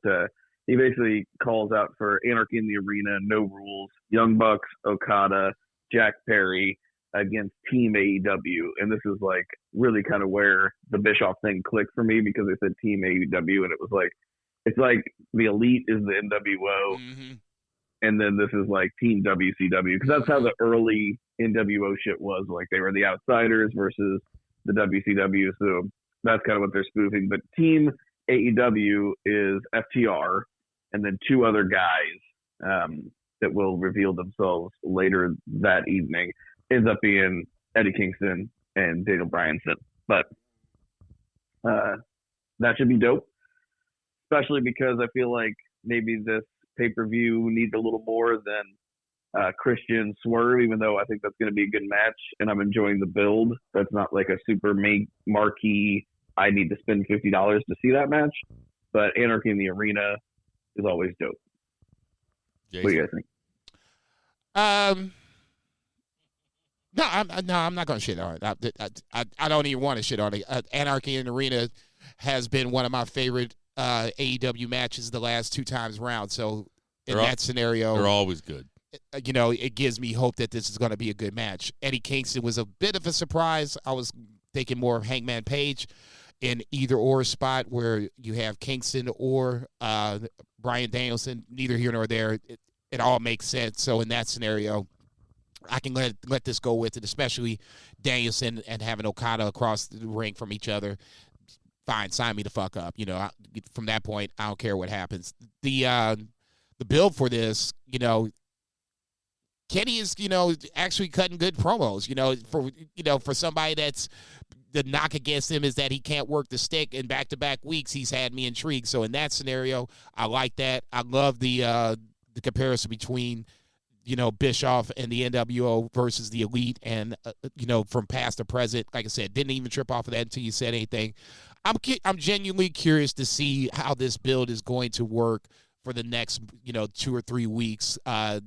he basically calls out for Anarchy in the Arena, No Rules, Young Bucks, Okada, Jack Perry against Team AEW. And this is like really kind of where the Bischoff thing clicked for me, because they said Team AEW, and it was like, it's like the Elite is the NWO. Mm-hmm. And then this is like Team WCW, because that's how the early NWO shit was. Like they were the outsiders versus the WCW. So that's kind of what they're spoofing. But Team AEW is FTR, and then two other guys that will reveal themselves later that evening. Ends up being Eddie Kingston and Daniel Bryanson. But that should be dope, especially because I feel like maybe this pay-per-view needs a little more than Christian Swerve, even though I think that's going to be a good match, and I'm enjoying the build. That's not like a super marquee, I need to spend $50 to see that match. But Anarchy in the Arena is always dope. Jason? What do you guys think? I'm not going to shit on it. I don't even want to shit on it. Anarchy in the Arena has been one of my favorite AEW matches the last two times round. So in that scenario, they're always good. It gives me hope that this is going to be a good match. Eddie Kingston was a bit of a surprise. I was thinking more of Hangman Page in either or spot, where you have Kingston or Bryan Danielson. Neither here nor there. It all makes sense. So in that scenario, I can let this go with it, especially Danielson and having Okada across the ring from each other. Fine, sign me the fuck up. From that point, I don't care what happens. The build for this, Kenny is, actually cutting good promos. For somebody that's, the knock against him is that he can't work the stick. In back-to-back weeks, he's had me intrigued. So in that scenario, I like that. I love the comparison between, Bischoff and the NWO versus the Elite, and from past to present. Like I said, didn't even trip off of that until you said anything. I'm genuinely curious to see how this build is going to work for the next 2 or 3 weeks.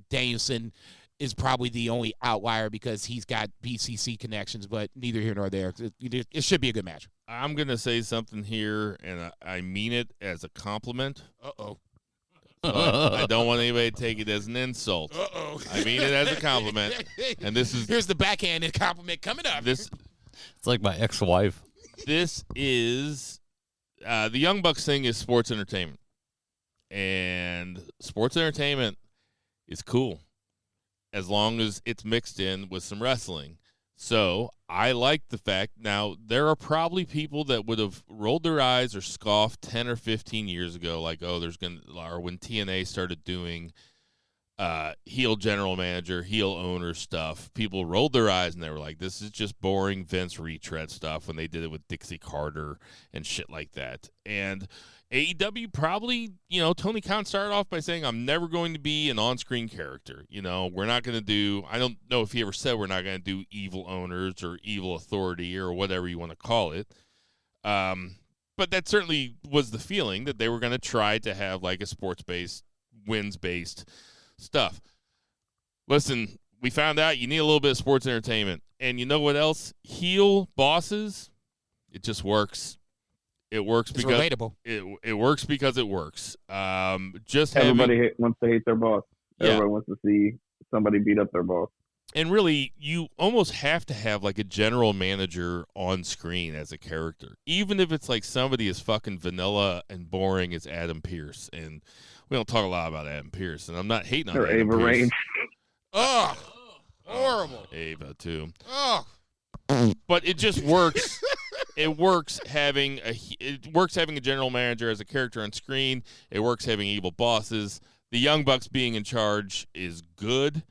Danielson is probably the only outlier because he's got BCC connections, but neither here nor there. It should be a good match. I'm gonna say something here, and I mean it as a compliment. Uh-oh. But I don't want anybody to take it as an insult. Uh-oh. I mean it as a compliment. And here's the backhanded compliment coming up. It's like my ex-wife. This is the Young Bucks thing is sports entertainment. And sports entertainment is cool as long as it's mixed in with some wrestling. So I like the fact, now there are probably people that would have rolled their eyes or scoffed 10 or 15 years ago, like, or when TNA started doing heel general manager, heel owner stuff, people rolled their eyes and they were like, this is just boring Vince retread stuff, when they did it with Dixie Carter and shit like that. And AEW probably, Tony Khan started off by saying, I'm never going to be an on-screen character. We're not going to do, I don't know if he ever said we're not going to do evil owners or evil authority or whatever you want to call it. But that certainly was the feeling, that they were going to try to have like a sports-based, wins-based stuff. Listen, we found out you need a little bit of sports entertainment. And you know what else? Heel bosses, it just works. It works it's because relatable. It works because it works. Everybody wants to hate their boss. Yeah. Everyone wants to see somebody beat up their boss. And really, you almost have to have like a general manager on screen as a character, even if it's like somebody as fucking vanilla and boring as Adam Pearce. And we don't talk a lot about Adam Pearce, and I'm not hating on Or Adam Ava Pearce. Raine. Oh, terrible. Ava too. Oh. But it just works. It works having a general manager as a character on screen. It works having evil bosses. The Young Bucks being in charge is good.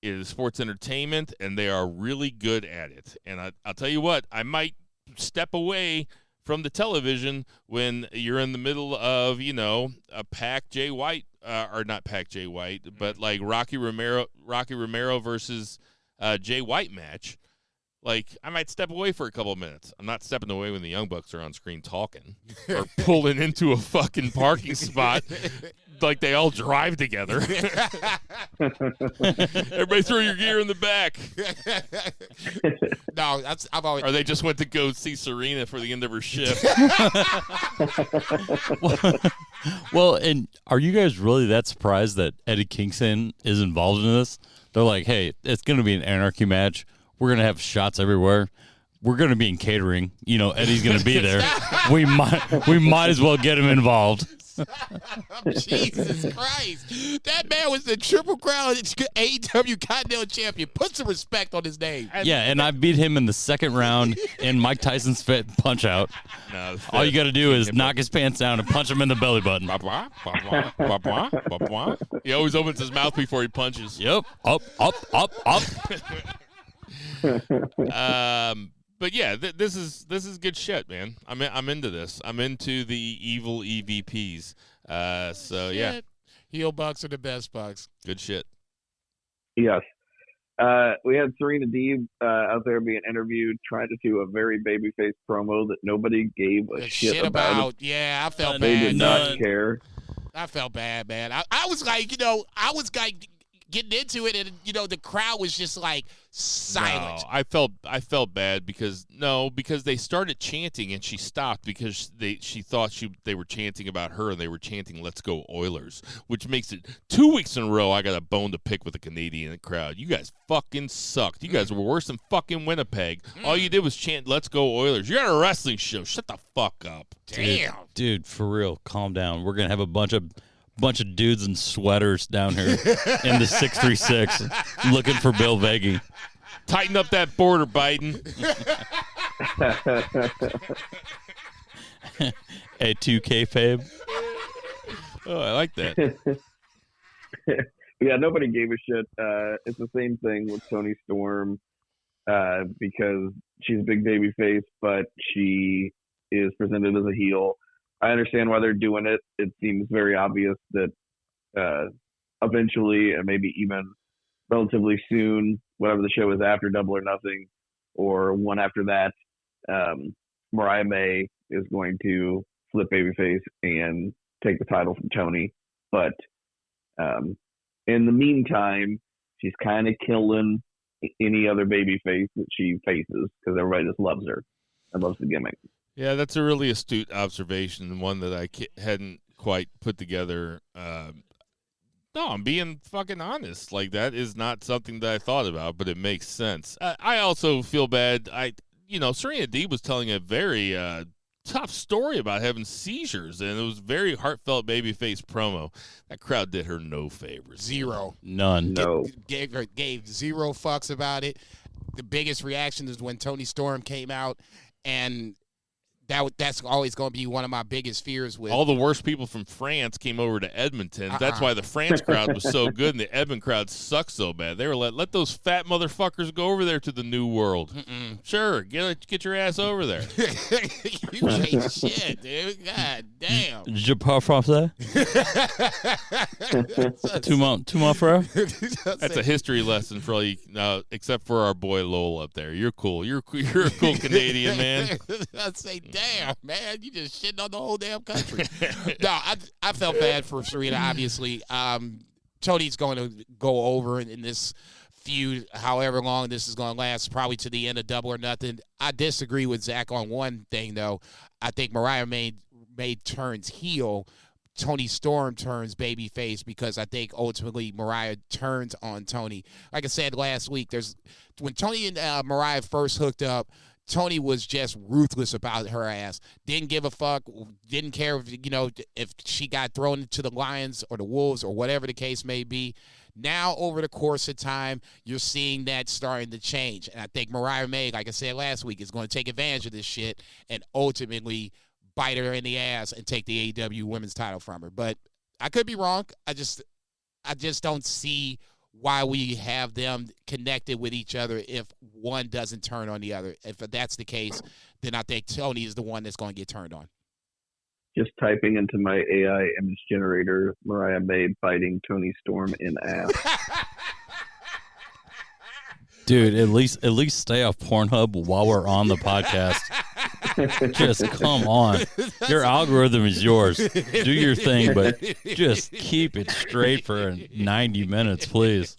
It is sports entertainment, and they are really good at it. And I'll tell you what, I might step away from the television when you're in the middle of, a Pac Jay White, or not Pac Jay White, but like Rocky Romero versus Jay White match. Like, I might step away for a couple of minutes. I'm not stepping away when the Young Bucks are on screen talking or pulling into a fucking parking spot like they all drive together. Everybody throw your gear in the back. No, I've always. Or they just went to go see Serena for the end of her shift. Well, and are you guys really that surprised that Eddie Kingston is involved in this? They're like, hey, it's going to be an anarchy match. We're going to have shots everywhere. We're going to be in catering. Eddie's going to be there. We might as well get him involved. Jesus Christ. That man was the Triple Crown AEW Continental Champion. Put some respect on his name. Yeah, and I beat him in the second round in Mike Tyson's Fit Punch Out. No, all you got to do is knock his pants down and punch him in the belly button. He always opens his mouth before he punches. Yep. Up. But yeah, this is good shit, man. I'm into this. I'm into the evil EVPs. So yeah, heel bucks are the best bucks. Good shit. Yes. We had Serena Deeb out there being interviewed, trying to do a very babyface promo that nobody gave a shit about. Yeah, I felt bad. They did not care. I felt bad, man. I was like, getting into it, and the crowd was just like silent. No, I felt bad because they started chanting and she stopped because she thought they were chanting about her and they were chanting "Let's go Oilers," which makes it 2 weeks in a row I got a bone to pick with the Canadian crowd. You guys fucking sucked. You guys were worse than fucking Winnipeg. All you did was chant "Let's go Oilers." You're at a wrestling show. Shut the fuck up. Damn, dude, for real, calm down. We're gonna have a bunch of dudes in sweaters down here in the 636 looking for Bill Veggie. Tighten up that border, Biden. A2K fave. Oh, I like that. Yeah, nobody gave a shit. It's the same thing with Toni Storm because she's a big baby face, but she is presented as a heel. I understand why they're doing it. It seems very obvious that eventually, and maybe even relatively soon, whatever the show is after Double or Nothing, or one after that, Mariah May is going to flip babyface and take the title from Toni. But in the meantime, she's kind of killing any other babyface that she faces because everybody just loves her and loves the gimmick. Yeah, that's a really astute observation, one that I hadn't quite put together. No, I'm being fucking honest. Like, that is not something that I thought about, but it makes sense. I also feel bad. Serena Deeb was telling a very tough story about having seizures, and it was very heartfelt babyface promo. That crowd did her no favors. Zero. None. No. Gave zero fucks about it. The biggest reaction is when Toni Storm came out, and that's always going to be one of my biggest fears with all the worst people from France came over to Edmonton. That's why the France crowd was so good and the Edmonton crowd sucked so bad. They were let those fat motherfuckers go over there to the New World. Sure, get your ass over there. You ain't shit, dude. God damn. Je parle français? Two months, bro. That's a history lesson for all you, except for our boy Lowell up there. You're cool. You're a cool Canadian, man. I'd say, damn, man, you just shitting on the whole damn country. No, I felt bad for Serena, obviously. Tony's going to go over in this feud, however long this is going to last, probably to the end of Double or Nothing. I disagree with Zach on one thing, though. I think Mariah May turns heel. Toni Storm turns babyface because I think ultimately Mariah turns on Toni. Like I said last week, when Toni and Mariah first hooked up, Toni was just ruthless about her ass. Didn't give a fuck. Didn't care if she got thrown into the lions or the wolves or whatever the case may be. Now, over the course of time, you're seeing that starting to change. And I think Mariah May, like I said last week, is going to take advantage of this shit and ultimately bite her in the ass and take the AEW women's title from her. But I could be wrong. I just don't see why we have them connected with each other if one doesn't turn on the other. If that's the case, then I think Tony is the one that's going to get turned on. Just typing into my AI image generator, Mariah May biting Tony Storm in ass. Dude, at least stay off Pornhub while we're on the podcast. Just come on. Your algorithm is yours. Do your thing, but just keep it straight for 90 minutes, please.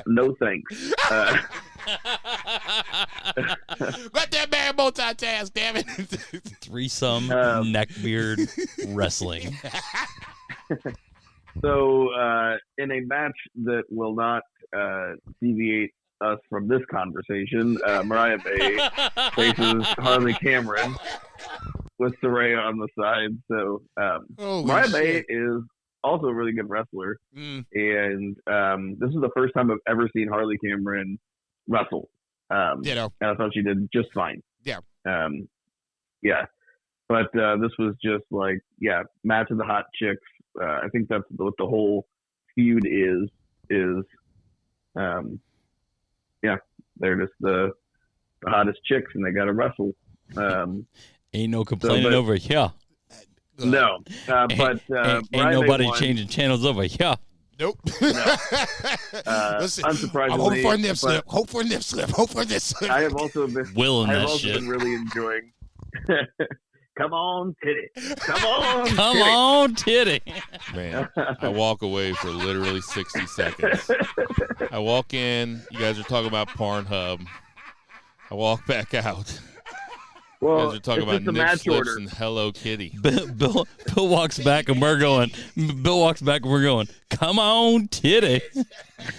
No thanks. Let that man multitask, damn it. Threesome neckbeard wrestling. So, in a match that will not deviate us from this conversation, Mariah May faces Harley Cameron with Saraya on the side. So, Mariah May is also a really good wrestler. And this is the first time I've ever seen Harley Cameron wrestle. Ditto. And I thought she did just fine. Yeah. Yeah. But this was just like, match of the hot chicks. I think that's what the whole feud is, they're just the hottest chicks and they got to wrestle. Ain't no complaining over here. No. But ain't nobody changing channels over here. Nope. No. Listen, unsurprisingly, I'm hoping for a nip slip. Hope for a nip slip. Hope for a nip slip. I have also been shit. been really enjoying. Come on, titty. Come on, Come titty. on, titty. Man, I walk away for literally 60 seconds. I walk in. You guys are talking about Pornhub. I walk back out. Well, You guys are talking about it's a nip match slips order. and Hello Kitty. Bill walks back and we're going. Come on, titty.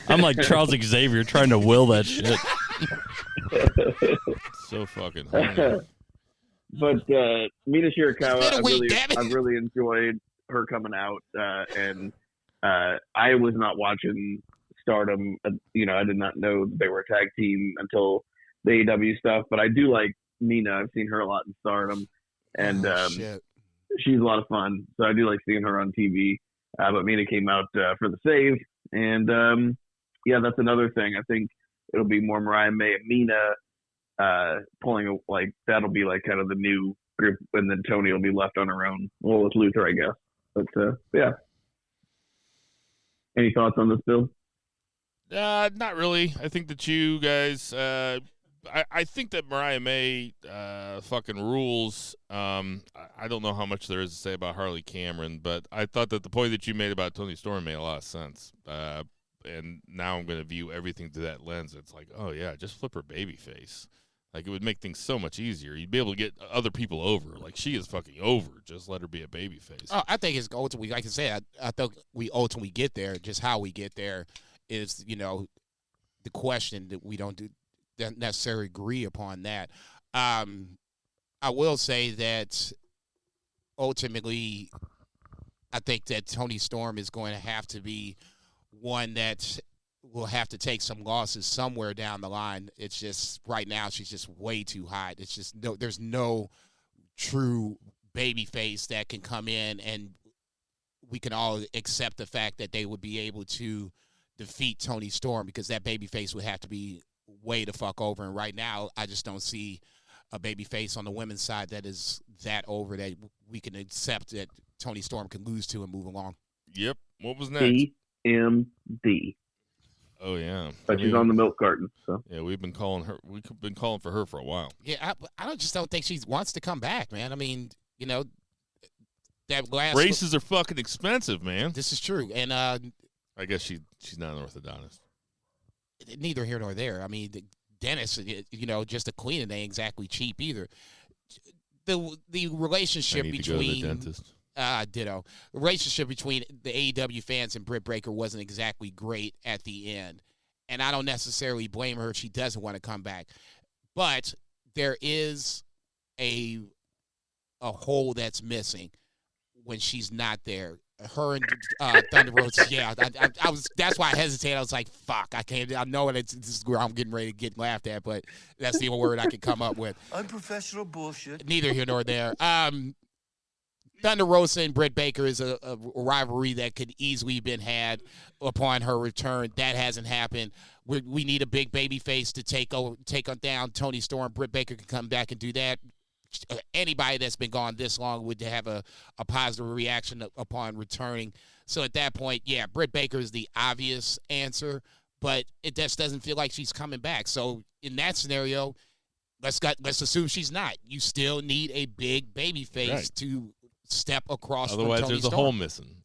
I'm like Charles Xavier trying to will that shit. So fucking horny. But Mina Shirakawa, damn it. I really enjoyed her coming out, and I was not watching Stardom. I did not know they were a tag team until the AEW stuff. But I do like Mina. I've seen her a lot in Stardom, and she's a lot of fun. So I do like seeing her on TV. But Mina came out for the save, and that's another thing. I think it'll be more Mariah May and Mina. Pulling that'll be like kind of the new group, and then Tony will be left on her own. Well, with Luther, I guess. But yeah. Any thoughts on this, Bill? Not really. I think that you guys. I think that Mariah May fucking rules. I don't know how much there is to say about Harley Cameron, but I thought that the point that you made about Toni Storm made a lot of sense. And now I'm going to view everything through that lens. It's like, oh yeah, just flip her baby face. Like, it would make things so much easier. You'd be able to get other people over. Like, she is fucking over. Just let her be a baby face. Oh, I think it's ultimately, like I said, I think we ultimately get there. Just how we get there is, the question that we don't necessarily agree upon that. I will say that ultimately, I think that Toni Storm is going to have to be one that will have to take some losses somewhere down the line. It's just right now she's just way too hot. It's just there's no true baby face that can come in and we can all accept the fact that they would be able to defeat Toni Storm, because that baby face would have to be way the fuck over. And right now I just don't see a baby face on the women's side that is that over that we can accept that Toni Storm can lose to and move along. Yep. What was next? CMD. Oh yeah, But she's on the milk carton. So yeah, we've been calling her. We've been calling for her for a while. Yeah, I just don't think she wants to come back, man. I mean, that last Races are fucking expensive, man. This is true, and I guess she's not an orthodontist. Neither here nor there. I mean, the dentist, just a cleaning ain't exactly cheap either. The relationship I need between to go to the dentist. Ditto. The relationship between the AEW fans and Britt Baker wasn't exactly great at the end. And I don't necessarily blame her if she doesn't want to come back. But there is a hole that's missing when she's not there. her and Thunder Rosa. Yeah, I was. That's why I hesitated. I was like, "Fuck, I can't." I know this is where I'm getting ready to get laughed at, but that's the only word I could come up with. Unprofessional bullshit. Neither here nor there. Thunder Rosa and Britt Baker is a rivalry that could easily have been had upon her return. That hasn't happened. We need a big baby face to take down Toni Storm. Britt Baker can come back and do that. Anybody that's been gone this long would have a positive reaction upon returning. So at that point, yeah, Britt Baker is the obvious answer, but it just doesn't feel like she's coming back. So in that scenario, let's assume she's not. You still need a big baby face to step across. Otherwise, there's Storm. a hole missing,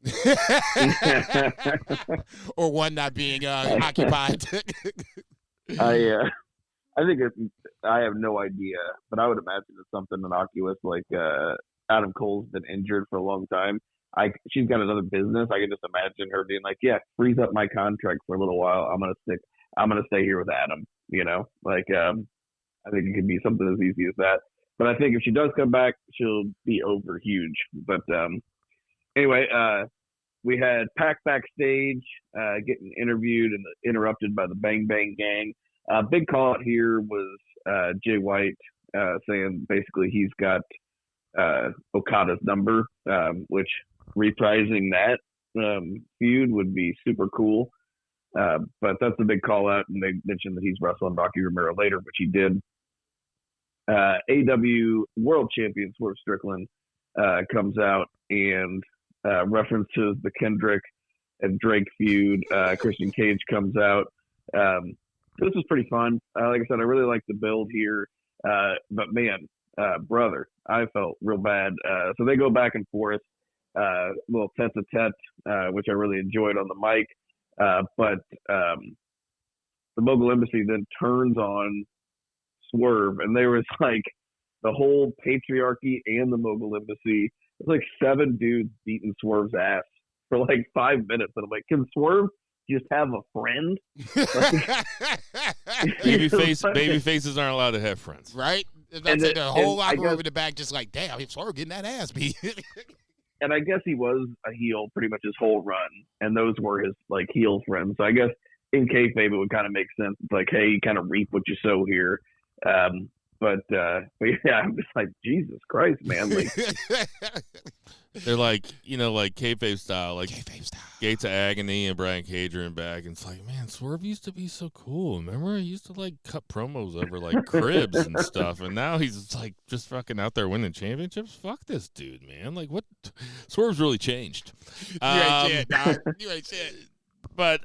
or one not being occupied. I think I have no idea, but I would imagine it's something innocuous like Adam Cole's been injured for a long time. She's got another business. I can just imagine her being like, "Yeah, freeze up my contract for a little while. I'm gonna stay here with Adam." You know, like I think it could be something as easy as that. But I think if she does come back, she'll be over huge. But anyway, we had Pac backstage getting interviewed and interrupted by the Bang Bang Gang. Big call out here was Jay White saying basically he's got Okada's number, which reprising that feud would be super cool. But that's a big call out, and they mentioned that he's wrestling Rocky Romero later, which he did. AEW World Champion Swerve Strickland comes out and references the Kendrick and Drake feud. Christian Cage comes out. This was pretty fun. Like I said, I really like the build here. But man, brother, I felt real bad. So they go back and forth, little tete-a-tete, which I really enjoyed on the mic. But the Mogul Embassy then turns on Swerve, and there was like the whole patriarchy and the Mogul Embassy. There's like 7 dudes beating Swerve's ass for like 5 minutes. And I'm like, can Swerve just have a friend? Baby faces aren't allowed to have friends, right? That's the whole locker room in the back, just like, damn, he's Swerve getting that ass beat. And I guess he was a heel pretty much his whole run, and those were his like heel friends. So I guess in kayfabe it would kind of make sense. It's like, hey, you kind of reap what you sow here. But yeah, I'm just like, Jesus Christ, man. Like, they're like, like kayfabe style, like Gates of Agony and Brian Cage are in back, and it's like, man, Swerve used to be so cool. Remember, he used to like cut promos over like cribs and stuff, and now he's like just fucking out there winning championships. Fuck this dude, man. Like, what? Swerve's really changed. You ain't shit, dog. You ain't shit. But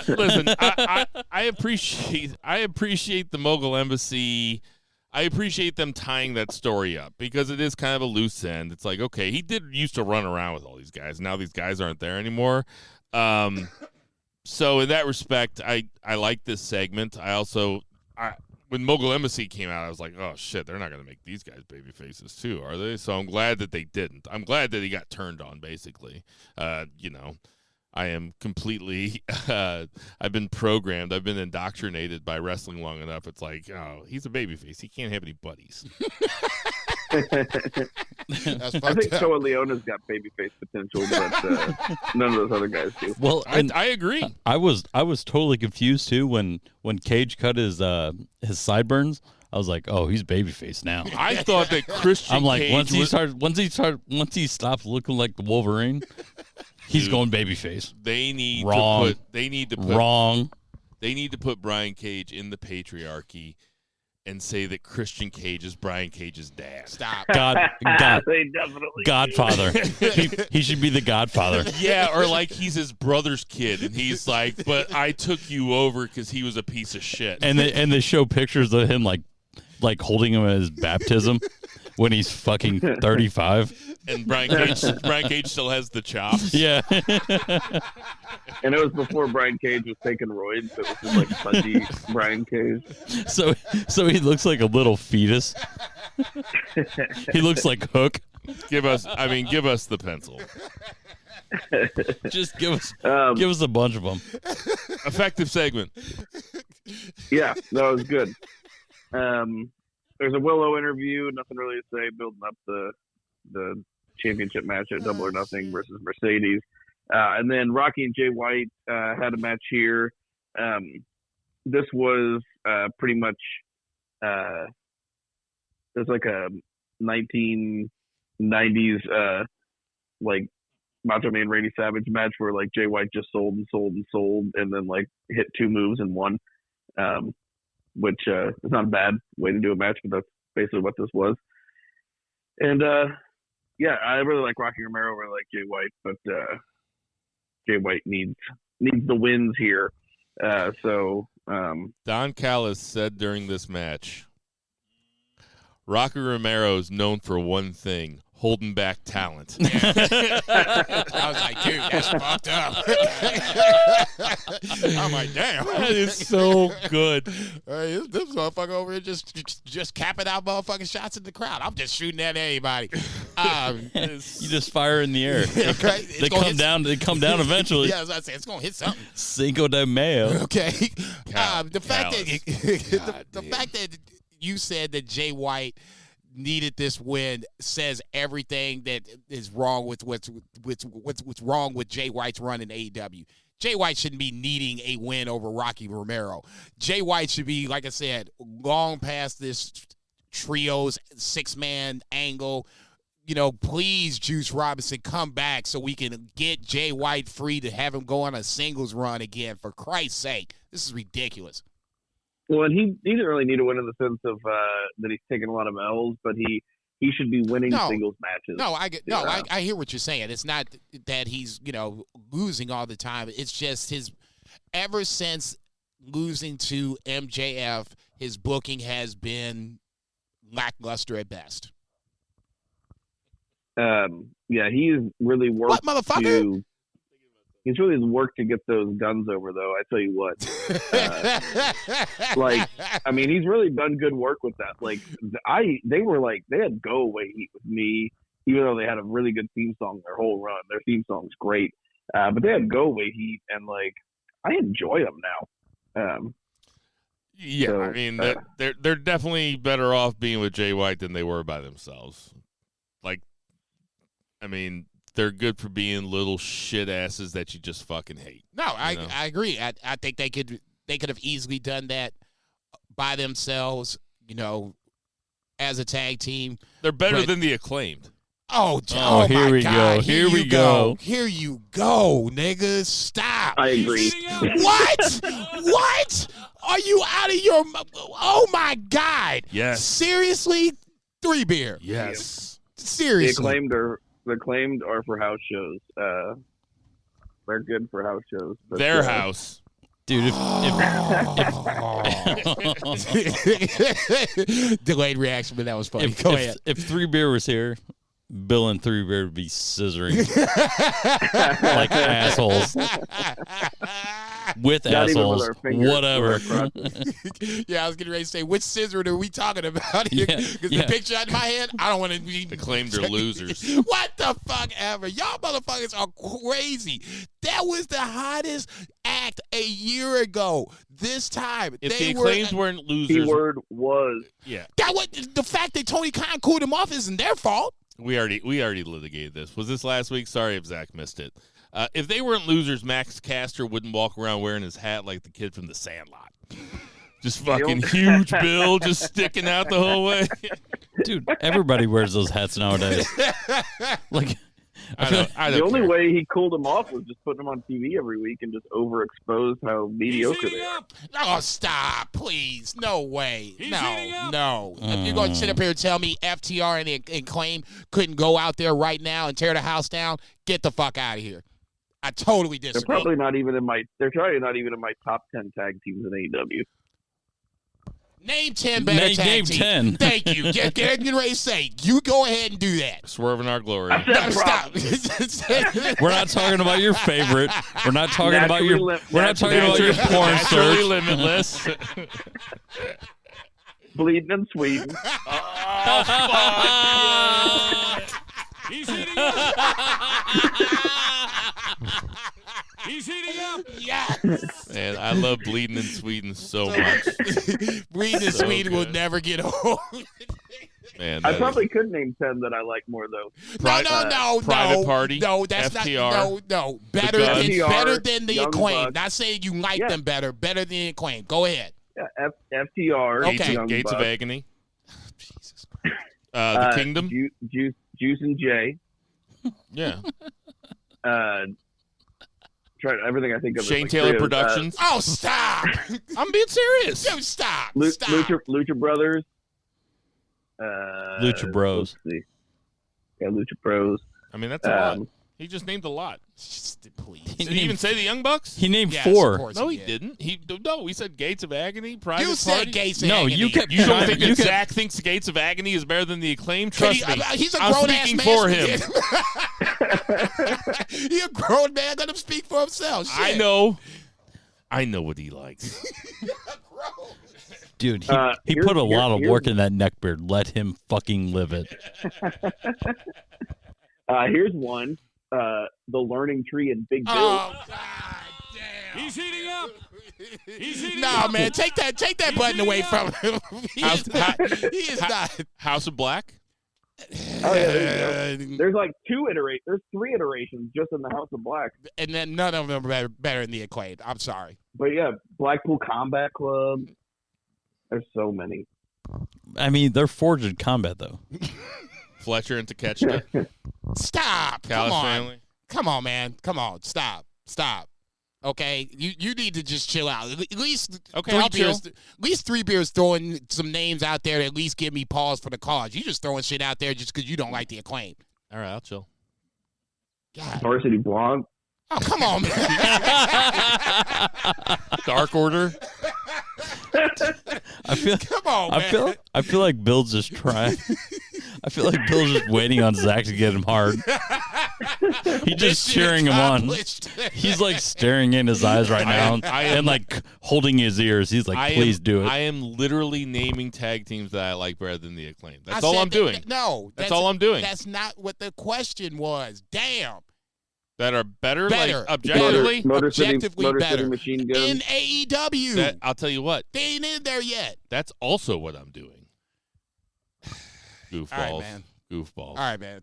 listen, I appreciate the Mogul Embassy. I appreciate them tying that story up because it is kind of a loose end. It's like, okay, he used to run around with all these guys. Now these guys aren't there anymore. So in that respect, I like this segment. When Mogul Embassy came out, I was like, oh shit, they're not going to make these guys baby faces too, are they? So I'm glad that they didn't. I'm glad that he got turned on, basically. I am completely, I've been programmed. I've been indoctrinated by wrestling long enough. It's like, oh, he's a babyface. He can't have any buddies. I think Toa Leona's got babyface potential, but none of those other guys do. Well, I agree. I was totally confused too when Cage cut his sideburns. I was like, oh, he's babyface now. I thought that Christian I'm like, Cage once he stops looking like the Wolverine, he's going babyface. They need to put Brian Cage in the patriarchy and say that Christian Cage is Brian Cage's dad. Stop. God, They definitely Godfather. He should be the Godfather. Yeah, or like he's his brother's kid, and he's like, but I took you over because he was a piece of shit. And they show pictures of him like holding him at his baptism when he's fucking 35. And Brian Cage still has the chops. Yeah. And it was before Brian Cage was taking roids. It was just like pudgy Brian Cage. So he looks like a little fetus. He looks like Hook. Give us the pencil. Just give us a bunch of them. Effective segment. Yeah, that was good. There's a Willow interview. Nothing really to say. Building up the championship match at Double or Nothing versus Mercedes. And then Rocky and Jay White had a match here. This was pretty much it's like a 1990s like Macho Man Randy Savage match where like Jay White just sold and then like hit 2 moves and won, which is not a bad way to do a match, but that's basically what this was. And yeah, I really like Rocky Romero. I really like Jay White, but Jay White needs the wins here. So Don Callis said during this match, Rocky Romero is known for one thing: holding back talent. I was like, dude, that's fucked up. I'm like, damn. That is so good. This motherfucker over here just capping out motherfucking shots in the crowd. I'm just shooting at anybody. You just fire in the air. Okay, They come down. They come down eventually. Yeah, as I say, it's gonna hit something. Cinco de Mayo. Okay. The fact Callis. the fact that you said that Jay White needed this win says everything that is wrong with what's wrong with Jay White's run in AEW. Jay White shouldn't be needing a win over Rocky Romero. Jay White should be, like I said, long past this trios 6-man angle. You know, please, Juice Robinson, come back so we can get Jay White free to have him go on a singles run again. For Christ's sake, this is ridiculous. Well, and he didn't really need a win in the sense of that he's taken a lot of L's, but he should be winning singles matches. I hear what you're saying. It's not that he's, losing all the time. It's just ever since losing to MJF, his booking has been lackluster at best. Yeah, he's really worked. What, motherfucker? He's really worked to get those guns over, though. I tell you what. He's really done good work with that. Like, they had go away heat with me, even though they had a really good theme song their whole run. Their theme song's great, but they had go away heat, and like, I enjoy them now. Yeah, so, I mean, they're definitely better off being with Jay White than they were by themselves. Like, I mean, they're good for being little shit asses that you just fucking hate. No, I agree. I think they could have easily done that by themselves, as a tag team. They're better than the Acclaimed. Oh here we go. Here we go. Here you go, niggas. Stop. I agree. What? Are you out of your... Oh, my God. Yes. Seriously? 3 beer. Yes. Seriously. The Acclaimed are for house shows. They're good for house shows. But, Their house. Dude, if delayed reaction, but that was funny. Go ahead. If 3 Beer was here, Bill and 3 Beer would be scissoring like assholes. With Not assholes, whatever. Yeah, I was getting ready to say, which scissor are we talking about here? Because the picture out in my head, I don't want to be... Acclaimed are losers. What the fuck ever? Y'all motherfuckers are crazy. That was the hottest act a year ago. This time, if the Acclaimed weren't losers... Keyword was. Yeah. The fact that Tony Khan cooled him off isn't their fault. We already litigated this. Was this last week? Sorry if Zach missed it. If they weren't losers, Max Caster wouldn't walk around wearing his hat like the kid from The Sandlot. Just fucking huge Bill, just sticking out the whole way. Dude, everybody wears those hats nowadays. Like, I don't the only care. way he cooled them off was just putting them on TV every week and just overexposed how mediocre they are. Oh, stop, please. No way. No. If you're going to sit up here and tell me FTR and Claim couldn't go out there right now and tear the house down, get the fuck out of here. I totally disagree. They're probably not even in my top 10 tag teams in AEW. Name 10 better tag teams. 10. Thank you. Get ready to say. You go ahead and do that. Swerving our glory. Stop. We're not talking about your favorite. We're not talking about your. We're not talking about your porn Naturally search. limitless. Bleeding in Sweden. He's heating up. He's heating up. Yes. Man, I love Bleeding in Sweden so much. Bleeding in Sweden will never get old. Man, I probably could name 10 that I like more though. Private Party. No, that's FTR, no. Better than the Young Acclaimed. Bucks. Not saying you like them better than the Acclaimed. Go ahead. Yeah, FTR. Okay. Gates of Bucks. Agony. Jesus Christ. The Kingdom. Juice and Jay. Yeah. Try everything I think of. Shane like Taylor trios. Productions. Oh, stop! I'm being serious. Dude, stop. Lucha Brothers. Lucha Bros. Let's see. Yeah, Lucha Bros. I mean, that's a lot. He just named a lot. Please. Did he even say the Young Bucks? He named Yes, 4. of course No, he did. didn't. He said Gates of Agony, Private You Party. said Gates of No, Agony. you kept- You don't think You that can- Zach thinks Gates of Agony is better than the Acclaim? Trust me. He's a I'm grown-ass speaking man. for him. He's a grown man. Let him speak for himself. Shit. I know. I know what he likes. Dude, he put a lot of work in that neckbeard. Let him fucking live it. Here's one. The Learning Tree and Big Bill. Oh, God damn. He's heating up. He's heating Nah, up. man, take that button away from him. He is not. House of Black? Oh, yeah, there you go. There's like 3 iterations just in the House of Black. And then none of them are better than the Acclaimed. I'm sorry. But yeah, Blackpool Combat Club. There's so many. I mean, they're forged in combat, though. Fletcher and Takeshita? Stop. Callis Come on. family? Come on, man. Come on. Stop. Okay, you need to just chill out. At least Okay, I'll chill. At least 3 beers throwing some names out there to at least give me pause for the cause. You just throwing shit out there just because you don't like the Acclaim. All right, I'll chill. God. Varsity Blonde. Oh, come on, man. Dark Order? I feel. Come on, man. I feel like Bill's just trying. I feel like Bill's just waiting on Zach to get him hard. He's just cheering him on. He's like staring in his eyes right now and like holding his ears. He's like, please do it. I am literally naming tag teams that I like better than the Acclaim. That's all I'm doing. That's all I'm doing. That's not what the question was. Damn. That are better. Like, Better. objectively? Motor Objectively City better. Machine Gun. In AEW. I'll tell you what. They ain't in there yet. That's also what I'm doing. Goofballs. All right, man. Goofballs. All right, man.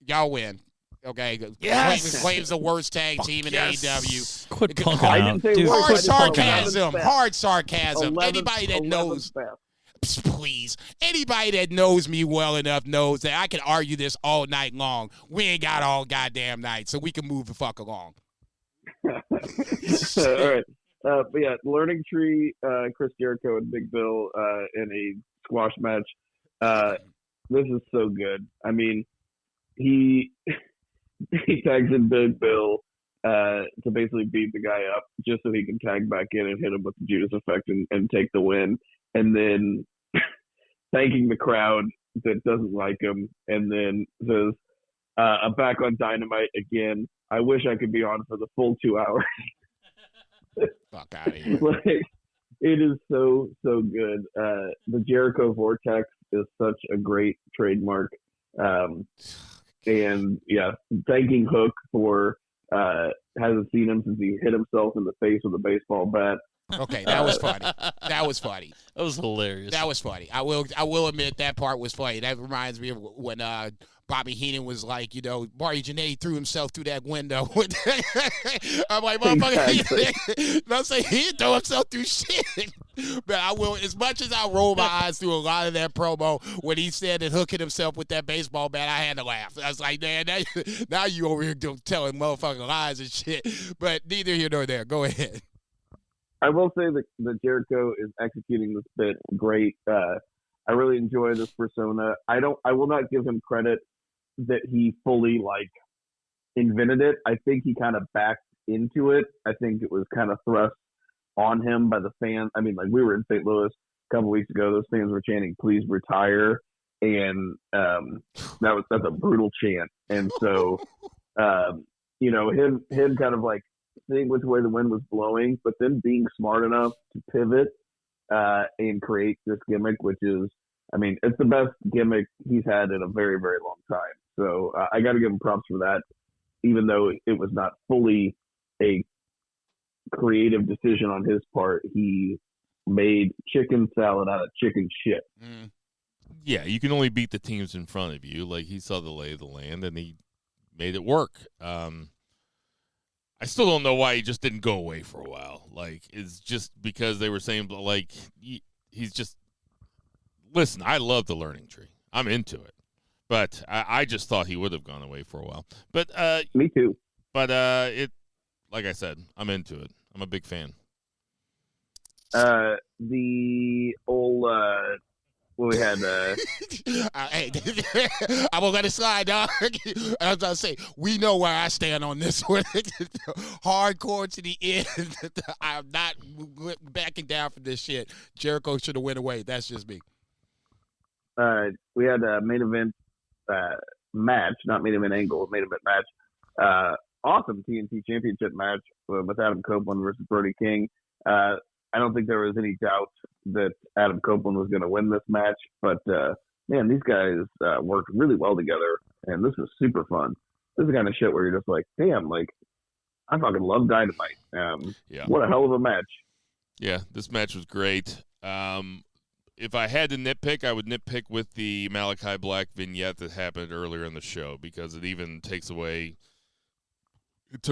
Y'all win. Okay. Yes. Acclaim's the worst tag team in AEW. Quit punking I out. didn't say Dude, worst. Hard quit punking out. sarcasm. Hard sarcasm. 11th Anybody that 11th knows. best. Please. Anybody that knows me well enough knows that I can argue this all night long. We ain't got all goddamn night, so we can move the fuck along. All right. But yeah, Learning Tree, Chris Jericho and Big Bill in a squash match. This is so good. I mean, he tags in Big Bill to basically beat the guy up just so he can tag back in and hit him with the Judas effect and take the win. And then thanking the crowd that doesn't like him, and then says, I'm back on Dynamite again. I wish I could be on for the full 2 hours. Fuck out of here. Like, it is so good. The Jericho Vortex is such a great trademark. And yeah, thanking Hook for hasn't seen him since he hit himself in the face with a baseball bat. Okay, that was funny. That was funny. That was hilarious. That was funny. I will admit that part was funny. That reminds me of when Bobby Heenan was like, Mario Jannetty threw himself through that window. I'm like, motherfucker, don't say he didn't throw himself through shit. But I will, as much as I roll my eyes through a lot of that promo when he said that Hook hit himself with that baseball bat, I had to laugh. I was like, man, now you over here telling motherfucking lies and shit. But neither here nor there. Go ahead. I will say that Jericho is executing this bit great. I really enjoy this persona. I will not give him credit that he fully invented it. I think he kind of backed into it. I think it was kind of thrust on him by the fans. I mean, we were in St. Louis a couple weeks ago. Those fans were chanting, "Please retire," and that's a brutal chant. And so, him kind of seeing which way the wind was blowing, but then being smart enough to pivot and create this gimmick, which is, I mean, it's the best gimmick he's had in a very, very long time. So I got to give him props for that, even though it was not fully a creative decision on his part. He made chicken salad out of chicken shit. Yeah, you can only beat the teams in front of you. Like, he saw the lay of the land, and he made it work. I still don't know why he just didn't go away for a while. Like, it's just because they were saying, like, he's just – listen, I love the learning tree. I'm into it. But I just thought he would have gone away for a while. But Me too. But like I said, I'm into it. I'm a big fan. The old we had hey, I won't let it slide, dog. I was gonna say, we know where I stand on this one. Hardcore to the end. I'm not backing down from this shit. Jericho should have went away. That's just me. we had a main event match, not main event angle, main event match. Awesome TNT Championship match with Adam Copeland versus Brody King. I don't think there was any doubt that Adam Copeland was going to win this match, but man, these guys worked really well together, and this was super fun. This is the kind of shit where you're just like, damn, like, I fucking love Dynamite. Yeah. What a hell of a match. Yeah, this match was great. If I had to nitpick, I would nitpick with the Malachi Black vignette that happened earlier in the show, because it even took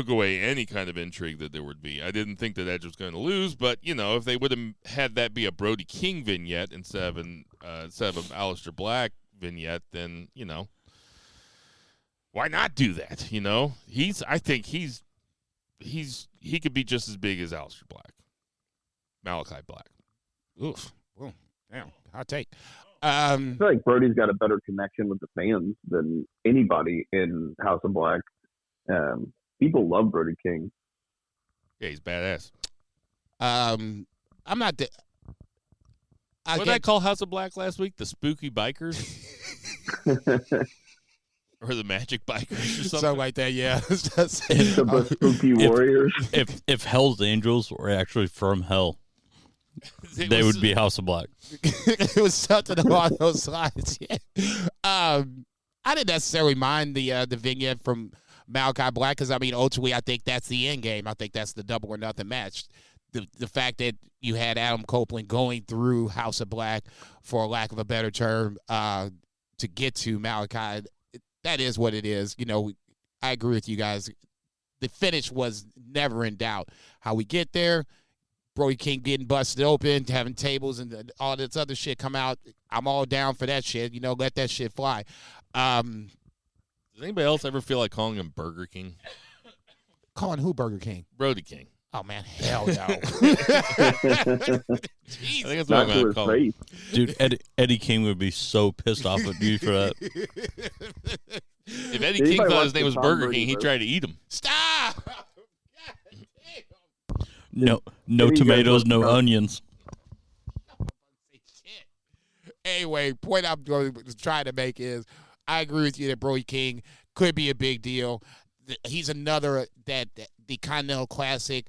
away any kind of intrigue that there would be. I didn't think that Edge was going to lose, but, you know, if they would have had that be a Brody King vignette instead of an Aleister Black vignette, then, you know, why not do that? You know, I think he could be just as big as Aleister Black, Malachi Black. Oof. Well, damn, hot take. I feel like Brody's got a better connection with the fans than anybody in House of Black. People love Brody King. Yeah, he's badass. I'm not. What did I call House of Black last week? The Spooky Bikers? Or the Magic Bikers or something like that, yeah. The Spooky Warriors. If Hell's Angels were actually from hell, they would be House of Black. It was something along those lines. Yeah. I didn't necessarily mind the vignette from Malachi Black, because, I mean, ultimately, I think that's the end game. I think that's the double or nothing match. The fact that you had Adam Copeland going through House of Black, for lack of a better term, to get to Malachi, that is what it is. You know, I agree with you guys. The finish was never in doubt. How we get there, Brody King getting busted open, having tables and all this other shit come out, I'm all down for that shit. You know, let that shit fly. Does anybody else ever feel like calling him Burger King? Calling who Burger King? Brody King. Oh, man, hell no. I think that's what I'm going to call him. Dude, Eddie King would be so pissed off at you for that. If Eddie King thought his name was Burger King, he'd try to eat him. Stop! No tomatoes, no onions. Anyway, point I'm trying to make is, I agree with you that Brody King could be a big deal. He's another that the Continental Classic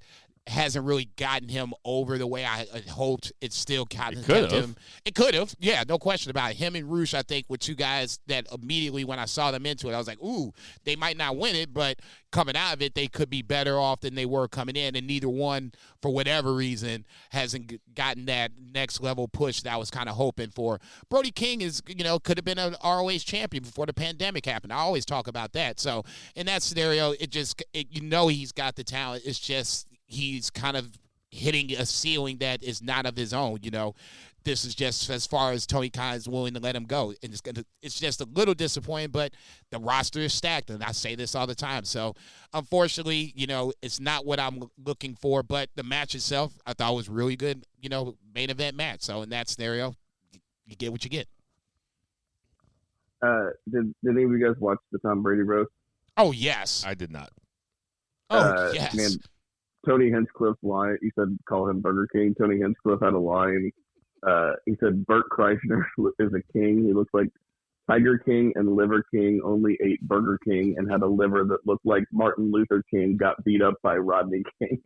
hasn't really gotten him over the way I hoped. It's still kind of kept him. It could have. Yeah, no question about it. Him and Roosh, I think, were two guys that immediately when I saw them into it, I was like, ooh, they might not win it, but coming out of it, they could be better off than they were coming in, and neither one, for whatever reason, hasn't gotten that next level push that I was kind of hoping for. Brody King is, you know, could have been an ROH champion before the pandemic happened. I always talk about that. So in that scenario, you know he's got the talent. It's just he's kind of hitting a ceiling that is not of his own, you know. This is just as far as Tony Khan is willing to let him go. And it's just a little disappointing, but the roster is stacked, and I say this all the time. So, unfortunately, you know, it's not what I'm looking for, but the match itself I thought was really good, you know, main event match. So, in that scenario, you get what you get. Did any of you guys watch the Tom Brady roast? Oh, yes. I did not. Oh, yes. Man, Tony Hinchcliffe's line, he said, call him Burger King. Tony Hinchcliffe had a line. He said, Bert Kreischer is a king. He looks like Tiger King and Liver King only ate Burger King and had a liver that looked like Martin Luther King got beat up by Rodney King.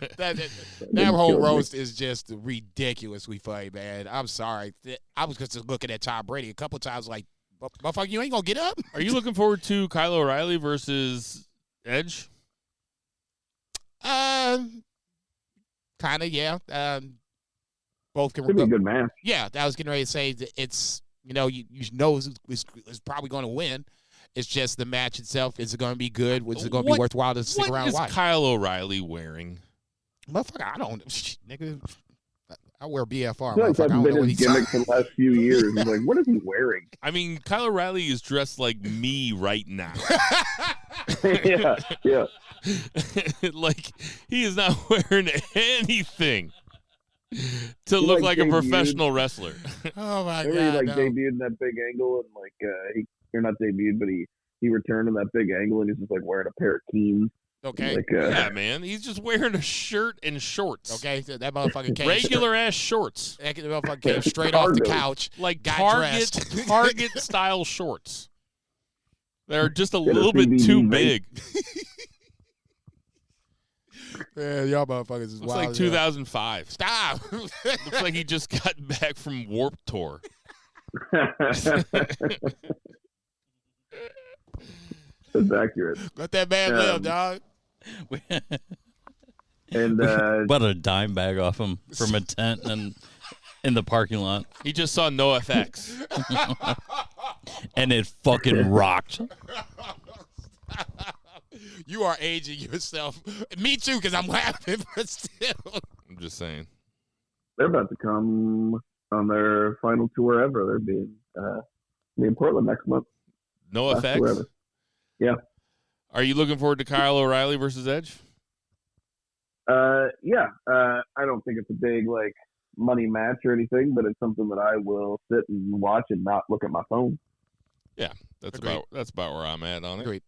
that whole roast is just ridiculously funny, man. I'm sorry. I was just looking at Tom Brady a couple times like, motherfucker, you ain't going to get up? Are you looking forward to Kyle O'Reilly versus Edge? Kind of, yeah. both can. Should be a good match. Yeah, I was getting ready to say that it's you know who's probably going to win. It's just the match itself. Is it going to be good? Is it going to be worthwhile to stick around and watch? What is Kyle O'Reilly wearing? Motherfucker, I don't, nigga. I wear BFR. I feel like that's been his gimmick for the last few years. He's like, what is he wearing? I mean, Kyle O'Reilly is dressed like me right now. yeah. Like, he is not wearing anything to look like a professional wrestler. Oh, my Remember God. He debuted in that big angle and or not debuted, but he returned in that big angle and he's just like wearing a pair of Keens. Okay. Yeah, man. He's just wearing a shirt and shorts. Okay, so that motherfucker came regular ass shorts. That motherfucker came straight off the couch. Like Target style shorts. They're just a little bit too big. Yeah, y'all motherfuckers is Looks wild. like 2005. Stop. Looks like he just got back from Warped Tour. That's accurate. Let that man live, dog. And bought a dime bag off him from a tent and in the parking lot, He just saw NoFX. and it fucking rocked. You are aging yourself. Me too, because I'm laughing, but still. I'm just saying. they're about to come on their final tour ever. They're being in Portland next month. NoFX? Yeah. Are you looking forward to Kyle O'Reilly versus Edge? Yeah. I don't think it's a big money match or anything, but it's something that I will sit and watch and not look at my phone. Yeah, that's Agreed. about where I'm at on it. Agreed.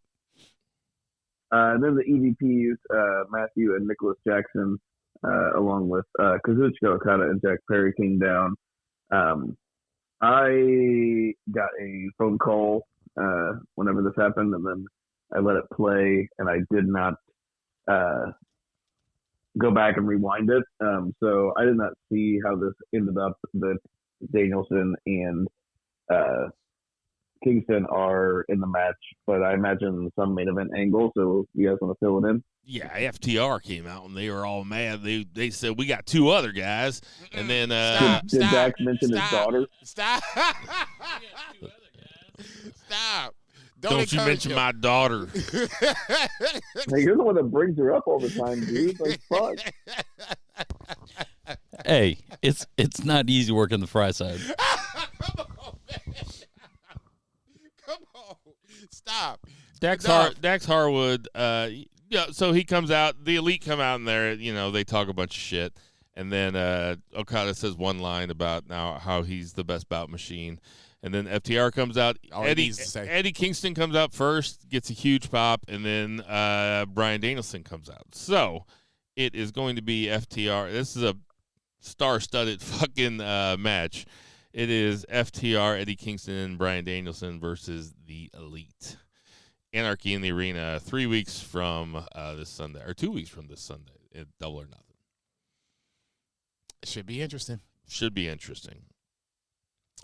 And then the EVPs, Matthew and Nicholas Jackson, along with Kazuchika Okada and Jack Perry came down. I got a phone call whenever this happened, and then I let it play, and I did not go back and rewind it. So I did not see how this ended up. That Danielson and Kingston are in the match, but I imagine some main event angle. So you guys want to fill it in? Yeah, FTR came out and they were all mad. They said we got two other guys, and then Did Dax mention his daughter? Stop. Stop. don't you mention my daughter? Hey, you're the one that brings her up all the time, dude. Like, fuck. Hey, it's not easy working the fry side. Come on, man. Come on. Stop. Dax Harwood, yeah, so he comes out, the Elite come out in there, they talk a bunch of shit. And then Okada says one line about now how he's the best bout machine. And then FTR comes out. Eddie Kingston comes out first, gets a huge pop, and then Bryan Danielson comes out. So it is going to be FTR. This is a star-studded fucking match. It is FTR, Eddie Kingston, and Bryan Danielson versus the Elite. Anarchy in the Arena 3 weeks from this Sunday, or 2 weeks from this Sunday, at Double or Nothing. Should be interesting. Should be interesting.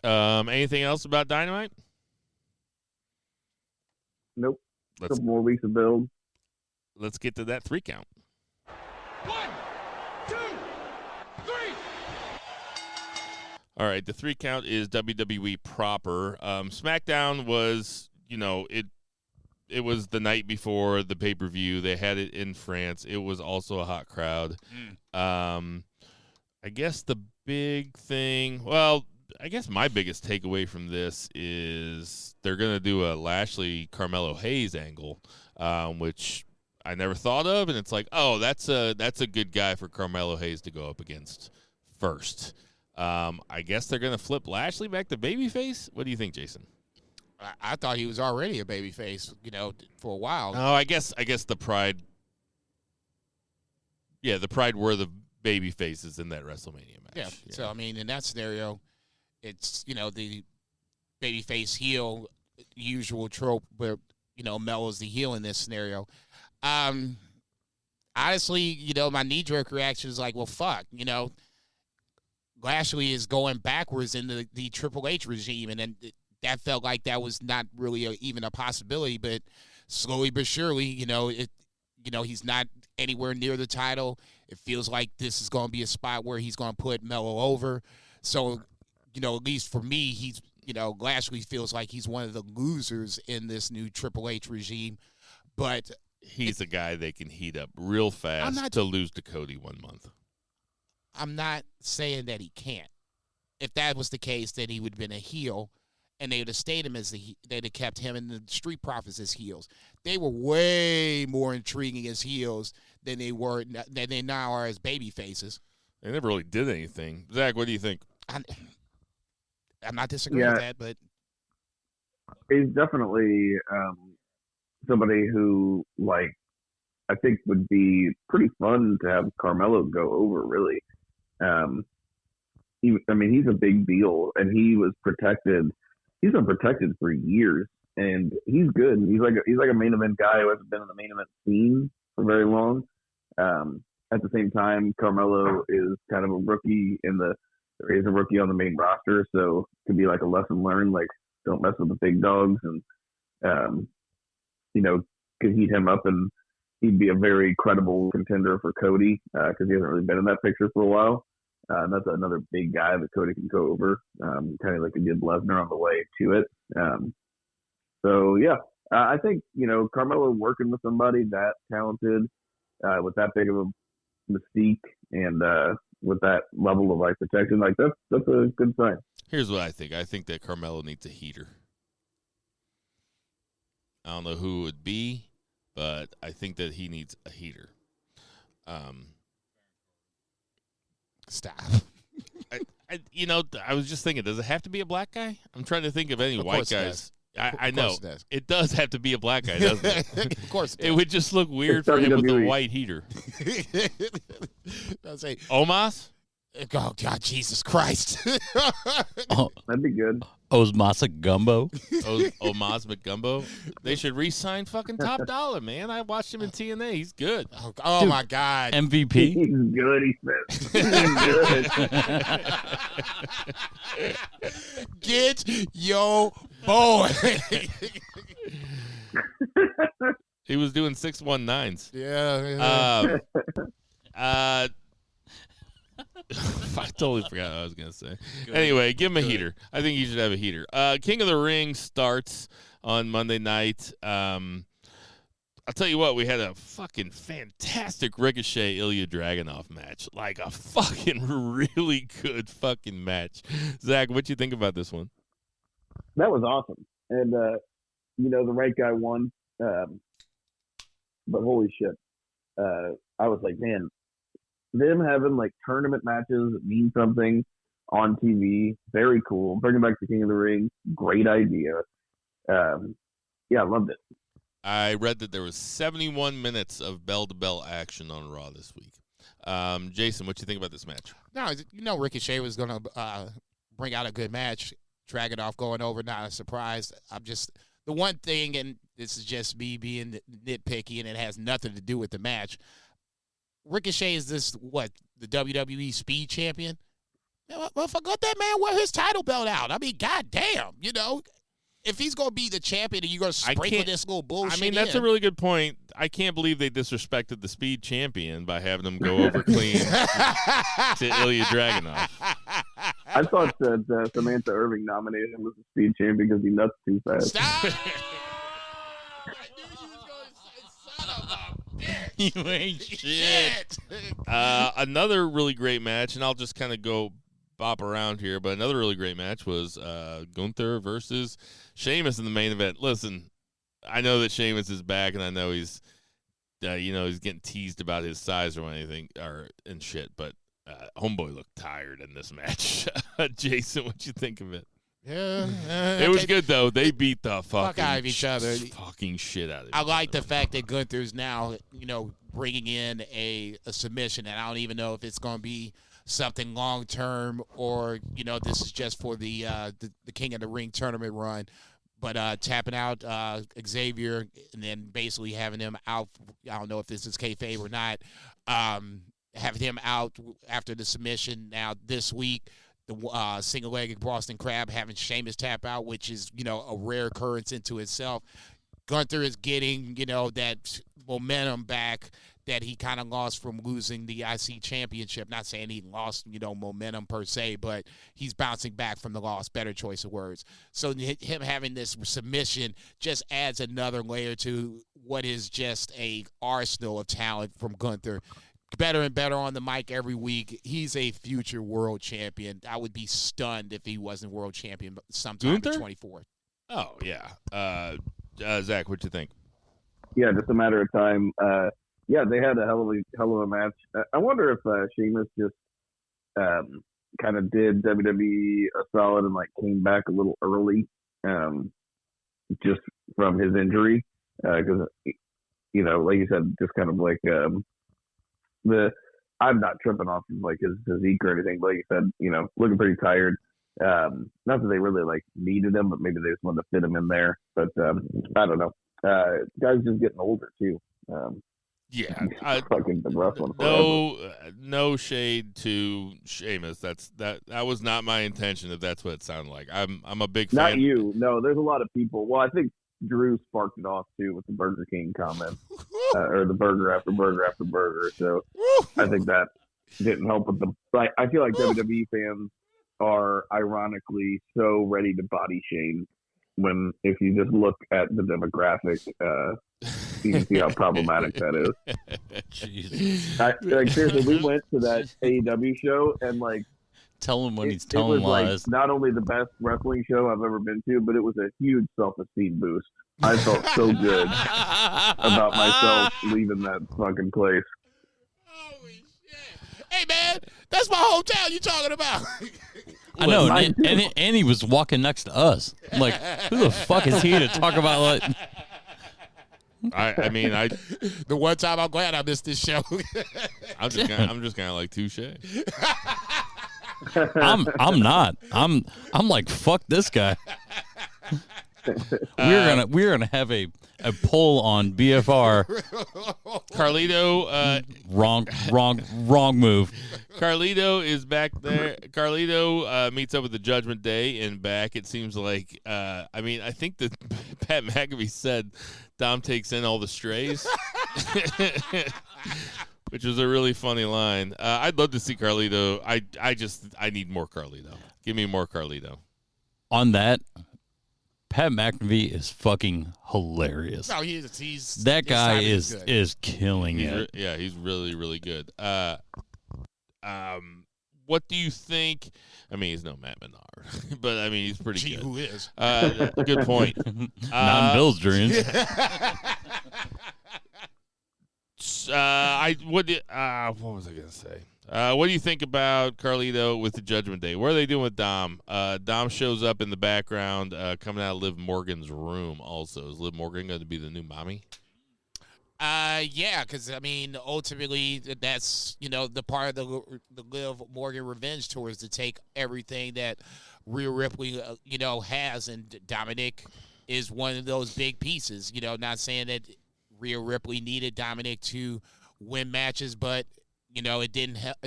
Anything else about Dynamite? Nope. A couple more weeks of build. Let's get to that 3 count. 1, 2, 3. All right, the 3 count is WWE proper. SmackDown was, it was the night before the pay-per-view. They had it in France. It was also a hot crowd. I guess the big thing, I guess my biggest takeaway from this is they're going to do a Lashley-Carmelo Hayes angle, which I never thought of, and it's like, oh, that's a good guy for Carmelo Hayes to go up against first. I guess they're going to flip Lashley back to babyface? What do you think, Jason? I thought he was already a babyface, for a while. Oh, I guess the Pride. Yeah, the Pride were the baby faces in that WrestleMania match. Yeah. So I mean, in that scenario, it's the babyface heel usual trope where Mel is the heel in this scenario. Honestly, my knee-jerk reaction is like, well, fuck, Lashley is going backwards in the Triple H regime, and then that felt like that was not really even a possibility. But slowly but surely, he's not anywhere near the title. It feels like this is going to be a spot where he's going to put Melo over. So, at least for me, he's, Lashley feels like he's one of the losers in this new Triple H regime. But he's a guy they can heat up real fast to lose to Cody 1 month. I'm not saying that he can't. If that was the case, then he would have been a heel, and they would have stayed him they'd have kept him and the Street Profits as heels. They were way more intriguing as heels than they now are as baby faces. They never really did anything. Zach, what do you think? I'm not disagreeing with that, but he's definitely somebody who, I think would be pretty fun to have Carmelo go over, really. He's a big deal, and he was protected. He's been protected for years, and he's good. He's like a main event guy who hasn't been in the main event scene for very long. At the same time, Carmelo is kind of a rookie he's a rookie on the main roster, so it could be like a lesson learned, don't mess with the big dogs, and could heat him up, and he'd be a very credible contender for Cody because he hasn't really been in that picture for a while. And that's another big guy that Cody can go over, kind of like he did Lesnar on the way to it. I think, Carmelo working with somebody that talented, with that big of a mystique, and with that level of protection, that's a good sign. Here's what I think. I think that Carmelo needs a heater. I don't know who it would be, but I think that he needs a heater. Stop. I was just thinking, does it have to be a black guy? I'm trying to think of any white guys. I know. It does have to be a black guy, doesn't it? Of course it does. It would just look weird for him with a white heater. I'll say, Omos? Oh, God, Jesus Christ. That'd be good. Osmasa Gumbo. Omos McGumbo. They should re-sign fucking Top Dollar, man. I watched him in TNA. He's good. Oh Dude, my God. MVP. He's good, he says. Get your boy. He was doing 619s. Yeah. I totally forgot what I was going to say. Anyway, give him a heater. I think he should have a heater. King of the Ring starts on Monday night. I'll tell you what, we had a fucking fantastic Ricochet Ilya Dragunov match. Like a fucking really good fucking match. Zach, what you think about this one? That was awesome. And, the right guy won. But holy shit. I was like, man, them having tournament matches that mean something on TV, very cool. Bringing back the King of the Ring, great idea. I loved it. I read that there was 71 minutes of bell-to-bell action on Raw this week. Jason, what you think about this match? No, Ricochet was going to bring out a good match. Dragunov going over, not a surprise. The one thing, and this is just me being nitpicky, and it has nothing to do with the match. Ricochet is the WWE Speed Champion? Well, forgot that man wear his title belt out. I mean, goddamn, if he's going to be the champion and you're going to sprinkle this little bullshit that's a really good point. I can't believe they disrespected the Speed Champion by having him go over clean to Ilya Dragunov. I thought that Samantha Irving nominated him as the Speed Champion because he nuts too fast. Stop! I knew you was going to say, son of a bitch. You ain't shit. Another really great match, and I'll just kind of go bop around here, but another really great match was Gunther versus Sheamus in the main event. Listen, I know that Sheamus is back, and I know he's getting teased about his size or anything and shit, but homeboy looked tired in this match. Jason, what'd you think of it? Yeah, it was good though. They beat the fuck out of each other, fucking shit out of. I like the fact that Gunther's now, bringing in a submission, and I don't even know if it's going to be something long term or this is just for the King of the Ring tournament run. But tapping out Xavier and then basically having him out. I don't know if this is kayfabe or not. Having him out after the submission now this week. The single-legged Boston Crab having Sheamus tap out, which is, a rare occurrence into itself. Gunther is getting, that momentum back that he kind of lost from losing the IC championship. Not saying he lost, momentum per se, but he's bouncing back from the loss. Better choice of words. So him having this submission just adds another layer to what is just a arsenal of talent from Gunther. Better and better on the mic every week. He's a future world champion. I would be stunned if he wasn't world champion sometime in 24. Oh, yeah. Zach, what'd you think? Yeah, just a matter of time. Yeah, they had a hell of a match. I wonder if Sheamus just kind of did WWE a solid and came back a little early, just from his injury, because like you said, just kind of I'm not tripping off of his physique or anything, but like you said, looking pretty tired. Not that they really needed him, but maybe they just wanted to fit him in there. But I don't know. Guys just getting older too. Yeah, fucking been wrestling forever. No shade to Sheamus. That was not my intention. If that's what it sounded like, I'm a big fan. Not you. No, there's a lot of people. Well, I think Drew sparked it off too with the Burger King comment, or the burger after burger after burger. So I think that didn't help with the. I feel like WWE fans are ironically so ready to body shame when, if you just look at the demographic, you can see how problematic that is. Seriously, we went to that AEW show and tell him when he's telling it was lies. Not only the best wrestling show I've ever been to, but it was a huge self-esteem boost. I felt so good about myself leaving that fucking place. Holy shit! Hey man, that's my hometown you talking about. I know, and he was walking next to us. I'm like, who the fuck is he to talk about I mean, the one time I'm glad I missed this show. I'm just kind of touche. I'm not. I'm like, fuck this guy. We're gonna have a poll on BFR. Carlito, wrong move. Carlito is back there. Carlito meets up with the Judgment Day and back. It seems like, I think that Pat McAfee said Dom takes in all the strays, which was a really funny line. I'd love to see Carlito. I need more Carlito. Give me more Carlito. On that, Pat McAfee is fucking hilarious. No, he's that guy is killing it. Yeah, he's really, really good. What do you think? I mean, he's no Matt Menard, but he's pretty good. Who is? Good point. Not in Bill's dreams. What was I gonna say? What do you think about Carlito with the Judgment Day? What are they doing with Dom? Dom shows up in the background, coming out of Liv Morgan's room. Also, is Liv Morgan going to be the new mommy? Yeah, because ultimately that's the part of the Liv Morgan revenge tour is to take everything that Rhea Ripley has, and Dominic is one of those big pieces. Not saying that Rhea Ripley needed Dominic to win matches, but it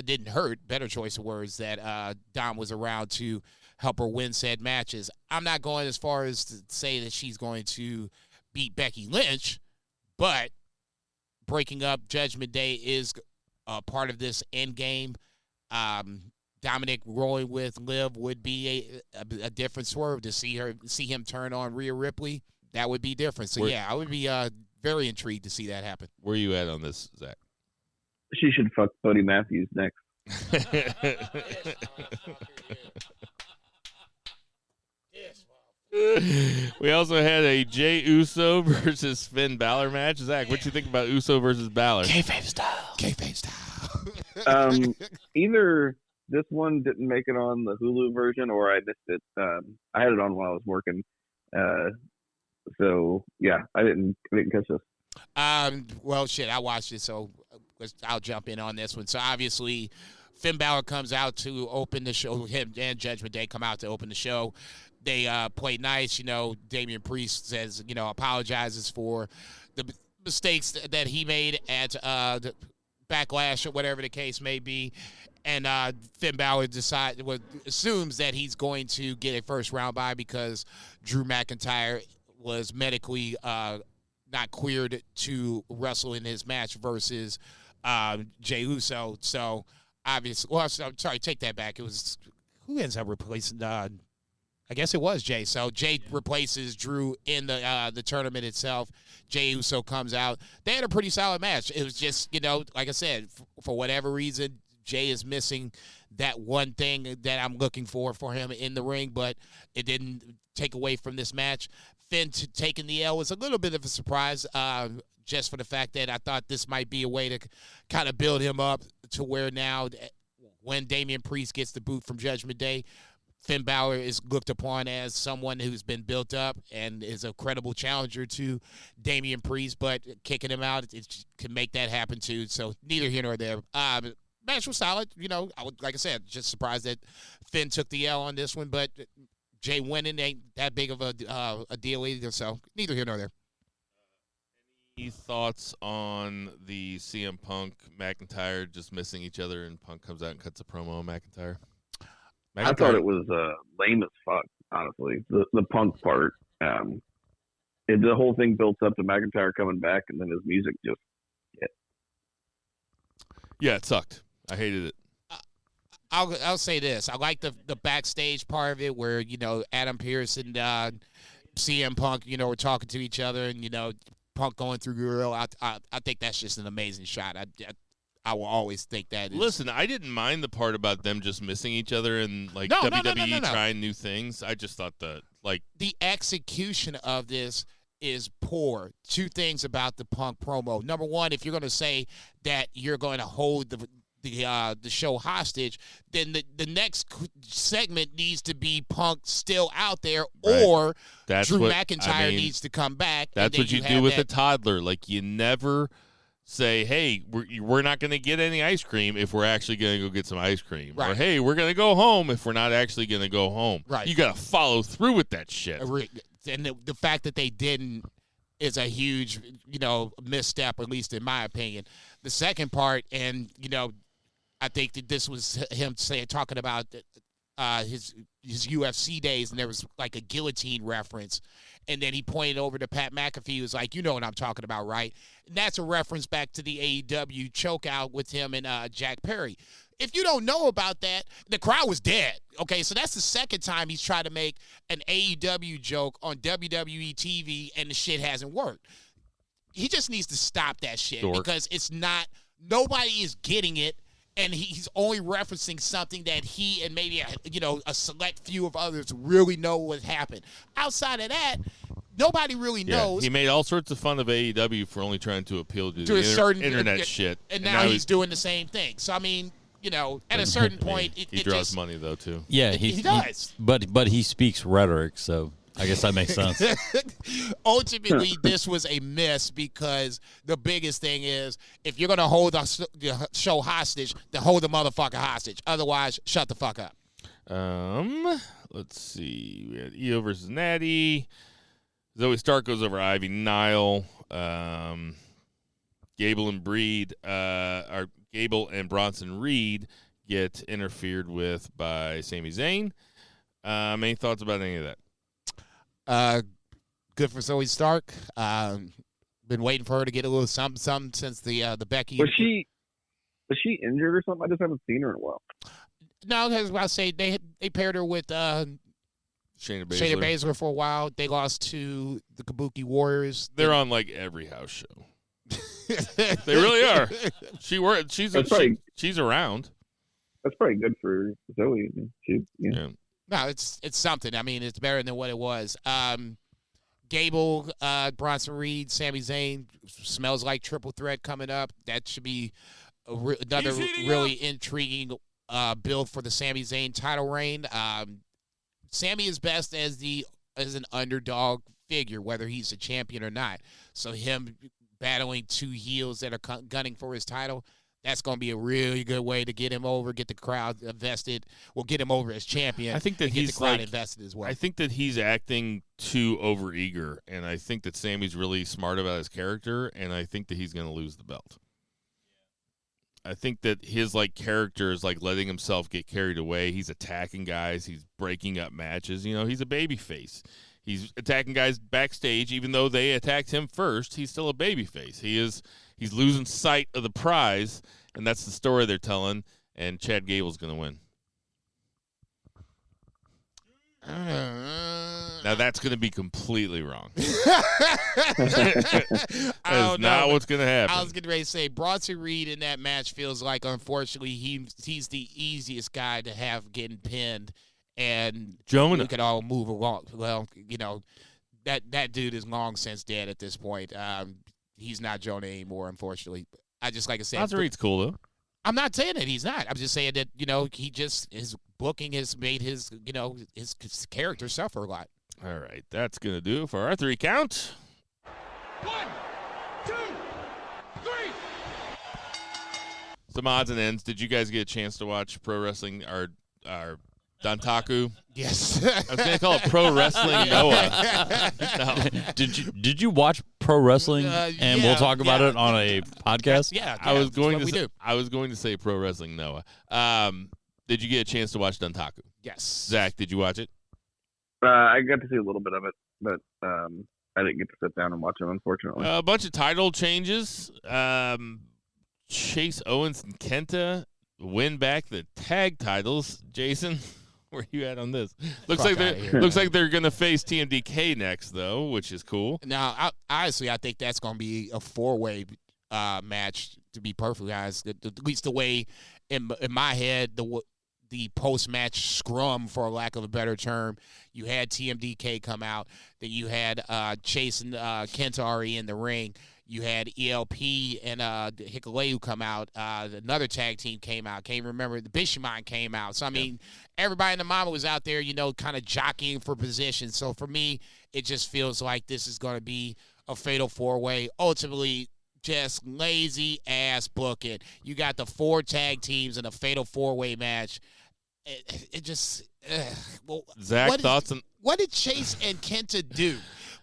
didn't hurt. Better choice of words, that Dom was around to help her win said matches. I'm not going as far as to say that she's going to beat Becky Lynch, but breaking up Judgment Day is part of this end game. Dominic rolling with Liv would be a different swerve. To see him turn on Rhea Ripley, that would be different. So I would be very intrigued to see that happen. Where are you at on this, Zach? She should fuck Cody Matthews next. We also had a Jey Uso versus Finn Balor match. Zach, what you think about Uso versus Balor? Kayfabe style. Either this one didn't make it on the Hulu version, or I missed it. I had it on while I was working. So yeah, I didn't catch this. Well, shit, I watched it, so I'll jump in on this one. So obviously, Finn Balor comes out to open the show. Him and Judgment Day come out to open the show. They play nice. Damian Priest says, apologizes for the mistakes that he made at the Backlash or whatever the case may be. And Finn Balor assumes that he's going to get a first round bye because Drew McIntyre was medically not cleared to wrestle in his match versus Jey Uso. So obviously, well, I'm sorry, take that back. It was who ends up replacing? I guess it was Jay. So Jay replaces Drew in the tournament itself. Jey Uso comes out. They had a pretty solid match. It was just, like I said, for whatever reason, Jay is missing that one thing that I'm looking for him in the ring, but it didn't take away from this match. Finn taking the L was a little bit of a surprise, just for the fact that I thought this might be a way to kind of build him up to where now when Damian Priest gets the boot from Judgment Day, Finn Balor is looked upon as someone who's been built up and is a credible challenger to Damian Priest, but kicking him out, it can make that happen too. So neither here nor there. Match was solid. Like I said, just surprised that Finn took the L on this one, but Jay winning ain't that big of a deal either. So neither here nor there. Any thoughts on the CM Punk McIntyre just missing each other, and Punk comes out and cuts a promo on McIntyre? I thought it was lame as fuck, honestly. The Punk part. The whole thing built up to McIntyre coming back, and then his music just hit. Yeah, it sucked. I hated it. I'll say this. I like the backstage part of it where, Adam Pearce and CM Punk, were talking to each other and, Punk going through Gorilla. I think that's just an amazing shot. I will always think that. Listen, I didn't mind the part about them just missing each other and WWE trying new things. I just thought that the execution of this is poor. Two things about the Punk promo. Number one, if you're going to say that you're going to hold the show hostage, then the next segment needs to be Punk still out there, right. Or that's Drew McIntyre needs to come back. That's what you do with a toddler. You never say, hey, we're not going to get any ice cream if we're actually going to go get some ice cream. Right. Or, hey, we're going to go home if we're not actually going to go home. Right. You got to follow through with that shit. And the fact that they didn't is a huge, misstep, at least in my opinion. The second part, and, I think that this was him talking about his UFC days, and there was a guillotine reference. And then he pointed over to Pat McAfee. He was like, you know what I'm talking about, right? And that's a reference back to the AEW chokeout with him and Jack Perry. If you don't know about that, the crowd was dead. Okay, so that's the second time he's tried to make an AEW joke on WWE TV, and the shit hasn't worked. He just needs to stop that shit because it's not – nobody is getting it, and he's only referencing something that he and maybe a select few of others really know what happened. Outside of that, nobody really knows. He made all sorts of fun of AEW for only trying to appeal to a certain internet shit. And now he's doing the same thing. So, I mean, at a certain point, he draws money, though, too. Yeah, he does. But he speaks rhetoric, so I guess that makes sense. Ultimately, this was a miss because the biggest thing is if you're going to hold the show hostage, then hold the motherfucker hostage. Otherwise, shut the fuck up. Let's see. We had Io versus Natty. Zoe Stark goes over Ivy Nile. Gable and Bronson Reed get interfered with by Sami Zayn. Any thoughts about any of that? Good for Zoe Stark. Been waiting for her to get a little something since the Becky. Was she injured or something? I just haven't seen her in a while. No, I was about to say they paired her with Shayna Baszler for a while. They lost to the Kabuki Warriors. They're on every house show. They really are. She's around. That's probably good for Zoe. Yeah. No, it's something. I mean, it's better than what it was. Gable, Bronson Reed, Sami Zayn smells like triple threat coming up. That should be another really intriguing build for the Sami Zayn title reign. Sami is best as an underdog figure, whether he's a champion or not. So him battling two heels that are gunning for his title, that's going to be a really good way to get him over, get the crowd invested. We'll get him over as champion. I think that he's the crowd invested as well. I think that he's acting too overeager, and I think that Sammy's really smart about his character, and I think that he's going to lose the belt. I think that his character is letting himself get carried away. He's attacking guys. He's breaking up matches. He's a baby face. He's attacking guys backstage, even though they attacked him first. He's still a babyface. He's losing sight of the prize, and that's the story they're telling. And Chad Gable's going to win. Now that's going to be completely wrong. That's not what's going to happen. I was getting ready to say Bronson Reed in that match feels like, unfortunately, he's the easiest guy to have getting pinned, and Jonah. we could all move along. Well, that dude is long since dead at this point. He's not Jonah anymore, unfortunately. Like I said, Bronson Reed's cool though. I'm not saying that he's not. I'm just saying that he just his booking has made his his character suffer a lot. All right, that's going to do it for our 3 count. 1, 2, 3. Some odds and ends. Did you guys get a chance to watch Pro Wrestling or Dontaku? Yes. I was going to call it Pro Wrestling Noah. No. Did you watch Pro Wrestling? And we'll talk about it on a podcast. Yeah, I was going to say Pro Wrestling Noah. Did you get a chance to watch Dontaku? Yes. Zach, did you watch it? I got to see a little bit of it, but I didn't get to sit down and watch it, unfortunately. A bunch of title changes. Chase Owens and Kenta win back the tag titles. Jason, where you at on this? Looks like they're going to face TMDK next, though, which is cool. Now, honestly, I think that's going to be a 4-way match. To be perfectly honest, at least the way in my head, the post-match scrum, for lack of a better term, you had TMDK come out, then you had Chase and Kenta already in the ring. You had ELP and Hikuleu come out. Another tag team came out. Can't remember. The Bishamon came out. So, I mean, everybody in the mama was out there, kind of jockeying for position. So, for me, it just feels like this is going to be a fatal 4-way. Ultimately, just lazy-ass booking. You got the 4 tag teams in a fatal 4-way match. It just Zach, thoughts on what did Chase and Kenta do?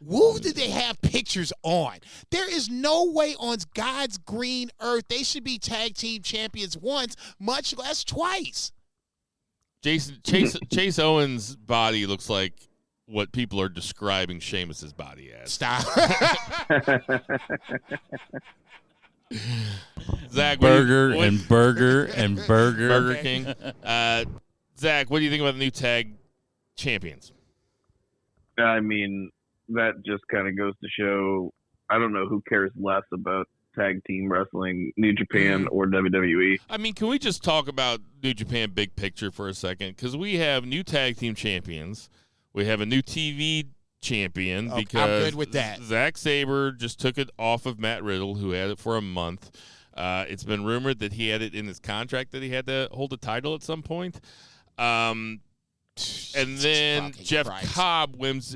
Who did they have pictures on? There is no way on God's green earth they should be tag team champions once, much less twice. Chase Owens' body looks like what people are describing Sheamus's body as. Stop. Zach, Burger Burger Burger King. Zach, what do you think about the new tag champions? I mean, that just kind of goes to show, I don't know who cares less about tag team wrestling, New Japan or WWE. I mean, can we just talk about New Japan big picture for a second? Because we have new tag team champions. We have a new TV champion because I'm good with that. Zack Sabre just took it off of Matt Riddle, who had it for a month. It's been rumored that he had it in his contract that he had to hold a title at some point. And then Jeff Cobb wins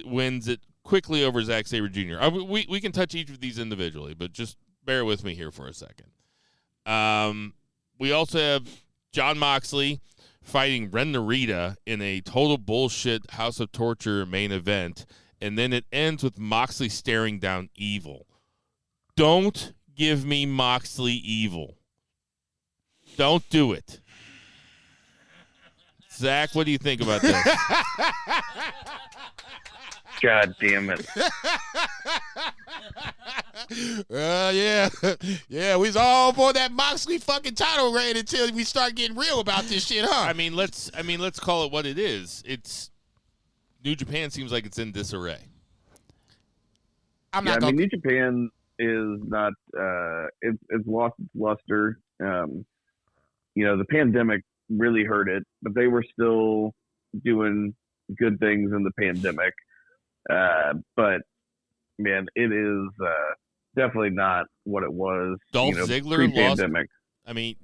it quickly over Zack Sabre Jr. We can touch each of these individually, but just bear with me here for a second. We also have Jon Moxley fighting Ren Narita in a total bullshit House of Torture main event, and then it ends with Moxley staring down Evil. Don't give me Moxley Evil. Don't do it. Zach, what do you think about this? God damn it. Yeah, we was all for that Moxley fucking title reign until we start getting real about this shit, huh? I mean, let's call it what it is. It's New Japan seems like it's in disarray. New Japan is not. It's lost its luster. The pandemic really hurt it, but they were still doing good things in the pandemic. But man, it is definitely not what it was. Dolph Ziggler pre-pandemic. I mean,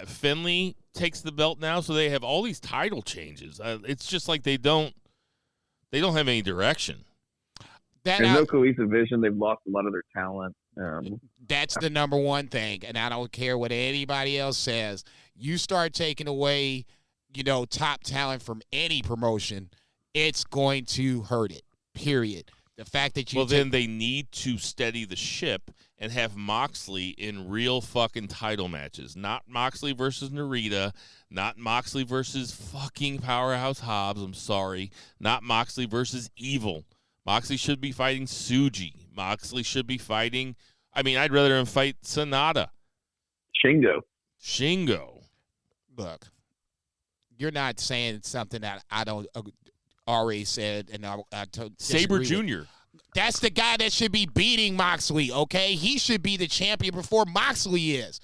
Finley takes the belt now, so they have all these title changes. It's just like they don't have any direction. There's no cohesive vision. They've lost a lot of their talent. That's the number one thing, and I don't care what anybody else says. You start taking away, top talent from any promotion, it's going to hurt it. Period. The fact that then they need to steady the ship and have Moxley in real fucking title matches. Not Moxley versus Narita, not Moxley versus fucking Powerhouse Hobbs, I'm sorry. Not Moxley versus Evil. Moxley should be fighting Tsuji. Moxley should be fighting, I'd rather him fight Sonata. Shingo. Look, you're not saying something that I don't already said, and I Sabre Jr. That's the guy that should be beating Moxley, okay? He should be the champion before Moxley is.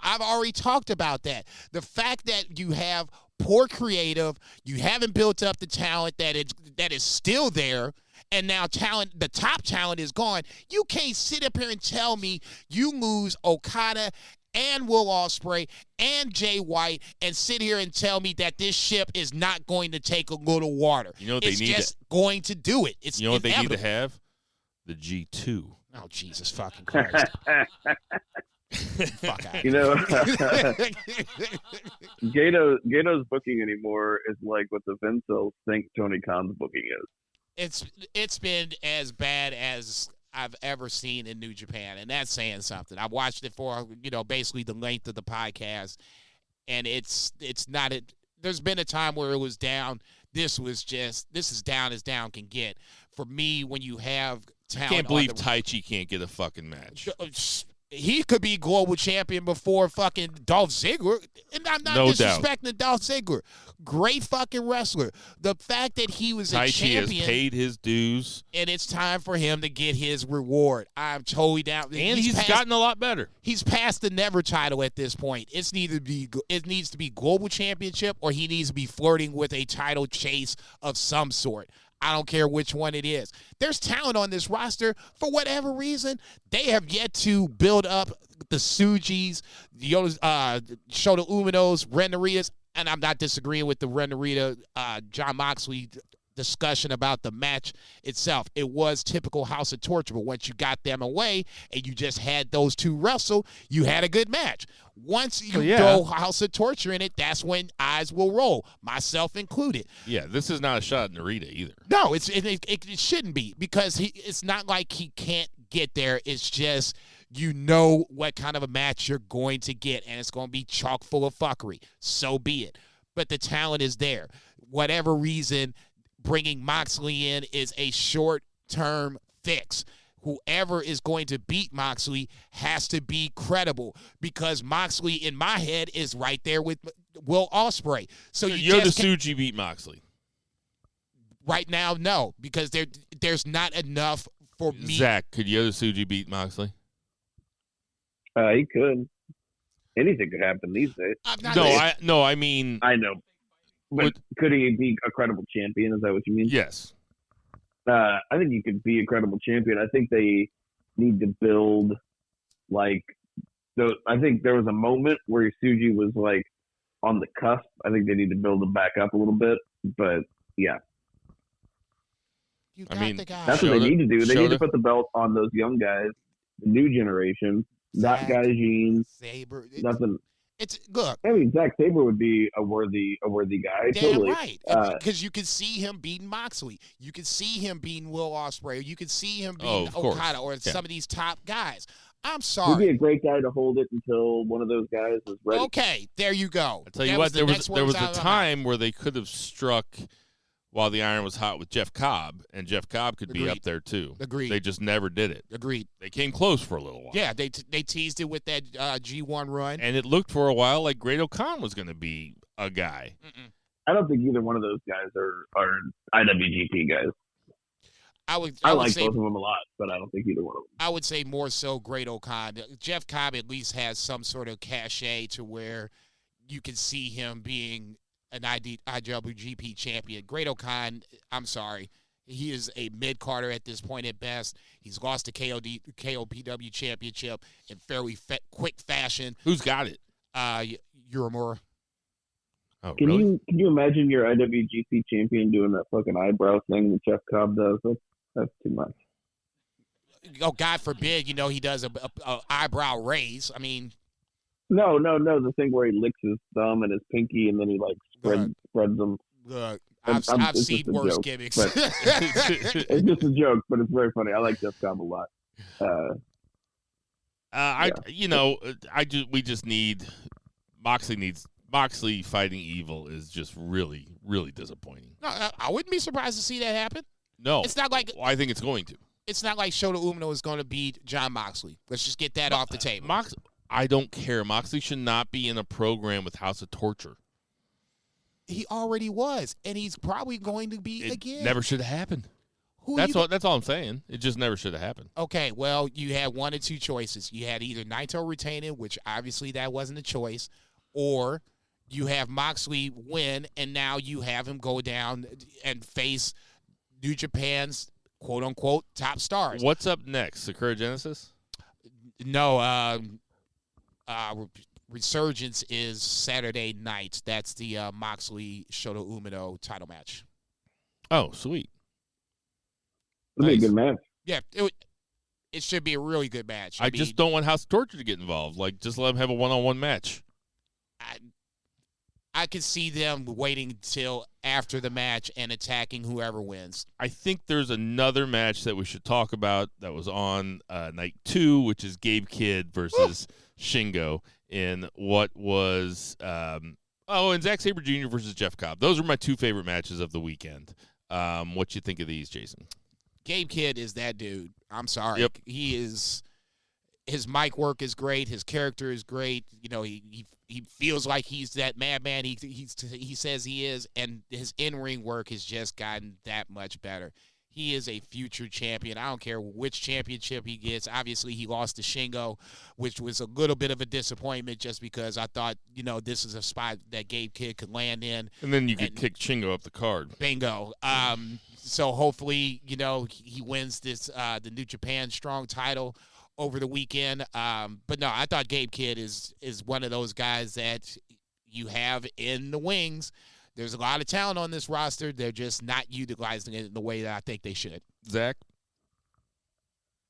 I've already talked about that. The fact that you have poor creative, you haven't built up the talent that is still there, and now the top talent is gone. You can't sit up here and tell me you lose Okada and Will Ospreay and Jay White and sit here and tell me that this ship is not going to take a little water. You know what it's they need just going to do it. It's you know what inevitable. they need to have? The G2. Oh, Jesus fucking Christ. Fuck out. You know, Gato's booking anymore is like what the Vincels think Tony Khan's booking is. It's been as bad as I've ever seen in New Japan, and that's saying something. I've watched it for, basically the length of the podcast, and it's not it. There's been a time where it was down. This is down as down can get. For me, when you have talent, I can't believe Taichi can't get a fucking match. He could be global champion before fucking Dolph Ziggler. And I'm not disrespecting Dolph Ziggler. Great fucking wrestler. The fact that he was a champion. Taichi has paid his dues. And it's time for him to get his reward. I'm totally down. And he's gotten a lot better. He's past the never title at this point. It needs to be global championship, or he needs to be flirting with a title chase of some sort. I don't care which one it is. There's talent on this roster. For whatever reason, they have yet to build up the Tsujis, the Shota Uminos, Ren Naritas, and I'm not disagreeing with the Ren Narita, John Moxley discussion about the match itself. It was typical House of Torture, but once you got them away and you just had those two wrestle, you had a good match. Once you throw House of Torture in it, that's when eyes will roll, myself included. Yeah, this is not a shot at Narita either. No, it shouldn't be, because it's not like he can't get there. It's just what kind of a match you're going to get, and it's going to be chock full of fuckery. So be it. But the talent is there. Whatever reason, bringing Moxley in is a short-term fix. Whoever is going to beat Moxley has to be credible, because Moxley, in my head, is right there with Will Ospreay. So Yota Tsuji beat Moxley. Right now, no, because there's not enough for me. Zach, could Yota Tsuji beat Moxley? He could. Anything could happen these days. I mean. I know. But could he be a credible champion? Is that what you mean? Yes. I think he could be a credible champion. I think they need to build, I think there was a moment where Tsuji was, on the cusp. I think they need to build him back up a little bit. But, yeah. That's what they need to do. They need to put the belt on those young guys, the new generation, not Gaijin. Sabre. Nothing. Look. I mean, Zack Sabre would be a worthy guy. Damn totally. Right. Because you can see him beating Moxley. You can see him beating Will Ospreay. You can see him beating Okada or some of these top guys. I'm sorry. He'd be a great guy to hold it until one of those guys is ready. Okay, there you go. I'll tell you what, there was a time where they could have struck while the iron was hot with Jeff Cobb, and Jeff Cobb could be up there too. Agreed. They just never did it. Agreed. They came close for a little while. Yeah, they teased it with that G1 run. And it looked for a while like Great-O-Khan was going to be a guy. I don't think either one of those guys are IWGP guys. I like both of them a lot, but I don't think either one of them. I would say more so Great-O-Khan. Jeff Cobb at least has some sort of cachet to where you can see him being an IWGP champion. Great-O-Khan, I'm sorry, he is a mid-carder at this point at best. He's lost the KOPW championship in fairly quick fashion. Who's got it? Uemura. Oh, can really? you imagine your IWGP champion doing that fucking eyebrow thing that Jeff Cobb does? That's too much. Oh, God forbid, he does a eyebrow raise. I mean, No. The thing where he licks his thumb and his pinky, and then he spreads them. Look, I've seen worse gimmicks. It's just a joke, but it's very funny. I like Jeff Cobb a lot. We just need Moxley fighting Evil is just really, really disappointing. No, I wouldn't be surprised to see that happen. No, it's not like I think it's going to. It's not like Shota Umino is going to beat John Moxley. Let's just get that off the table. I don't care. Moxley should not be in a program with House of Torture. He already was, and he's probably going to be again. Never should have happened. That's all I'm saying. It just never should have happened. Okay, well, you had one or two choices. You had either Naito retaining, which obviously that wasn't a choice, or you have Moxley win, and now you have him go down and face New Japan's quote-unquote top stars. What's up next? Sakura Genesis? No, Resurgence is Saturday night. That's the Moxley Shota Umino title match. Oh, sweet. It'll be a good match. Yeah, it should be a really good match. I just don't want House of Torture to get involved. Like, just let them have a one-on-one match. I could see them waiting till after the match and attacking whoever wins. I think there's another match that we should talk about that was on night 2, which is Gabe Kidd versus Shingo in what was and Zack Sabre Jr. versus Jeff Cobb. Those are my two favorite matches of the weekend. What you think of these, Jason? Gabe Kidd is that dude. I'm sorry. Yep. He is. His mic work is great. His character is great. You know, he feels like he's that madman he says he is, and his in-ring work has just gotten that much better. He is a future champion. I don't care which championship he gets. Obviously, he lost to Shingo, which was a little bit of a disappointment just because I thought, this is a spot that Gabe Kidd could land in. And then you could kick Shingo up the card. Bingo. So hopefully, he wins this the New Japan Strong title over the weekend. But no, I thought Gabe Kidd is one of those guys that you have in the wings. There's a lot of talent on this roster. They're just not utilizing it in the way that I think they should. Zach?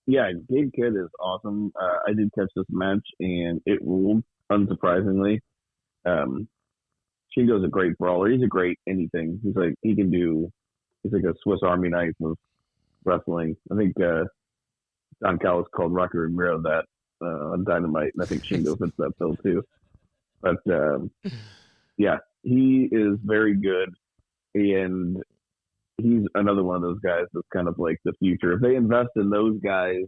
Yeah, Gabe Kidd is awesome. I did catch this match, and it ruled, unsurprisingly. Shingo's a great brawler. He's a great anything. He's like a Swiss Army knife of wrestling. I think Don Callis called Rocky Romero that on Dynamite, and I think Shingo fits that bill too. But yeah, he is very good, and he's another one of those guys that's kind of like the future. If they invest in those guys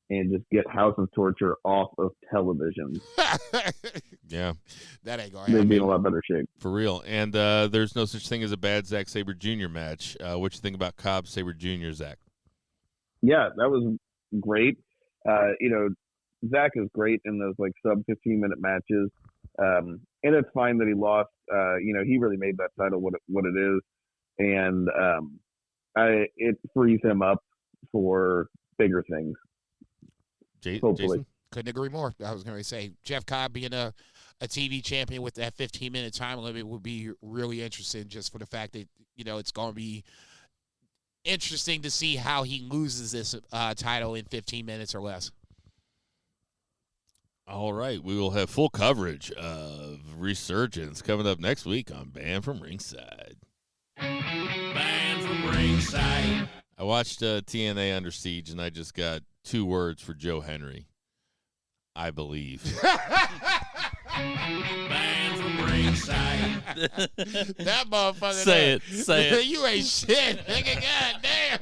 and just get House of Torture off of television, yeah, that ain't going to happen. They'd be in a lot better shape. For real. And there's no such thing as a bad Zack Sabre Jr. match. What you think about Cobb Sabre Jr., Zach? Yeah, that was great. Zach is great in those like sub 15-minute matches. And it's fine that he lost. He really made that title what it is. And it frees him up for bigger things. Hopefully. Jason? Couldn't agree more. I was going to say, Jeff Cobb being a TV champion with that 15-minute time limit would be really interesting just for the fact that, it's going to be interesting to see how he loses this title in 15 minutes or less. All right. We will have full coverage of Resurgence coming up next week on Banned from Ringside. Banned from Ringside. I watched TNA Under Siege, and I just got 2 words for Joe Henry. I believe. Banned from Ringside. That motherfucker. Say it. You ain't shit, nigga. God damn.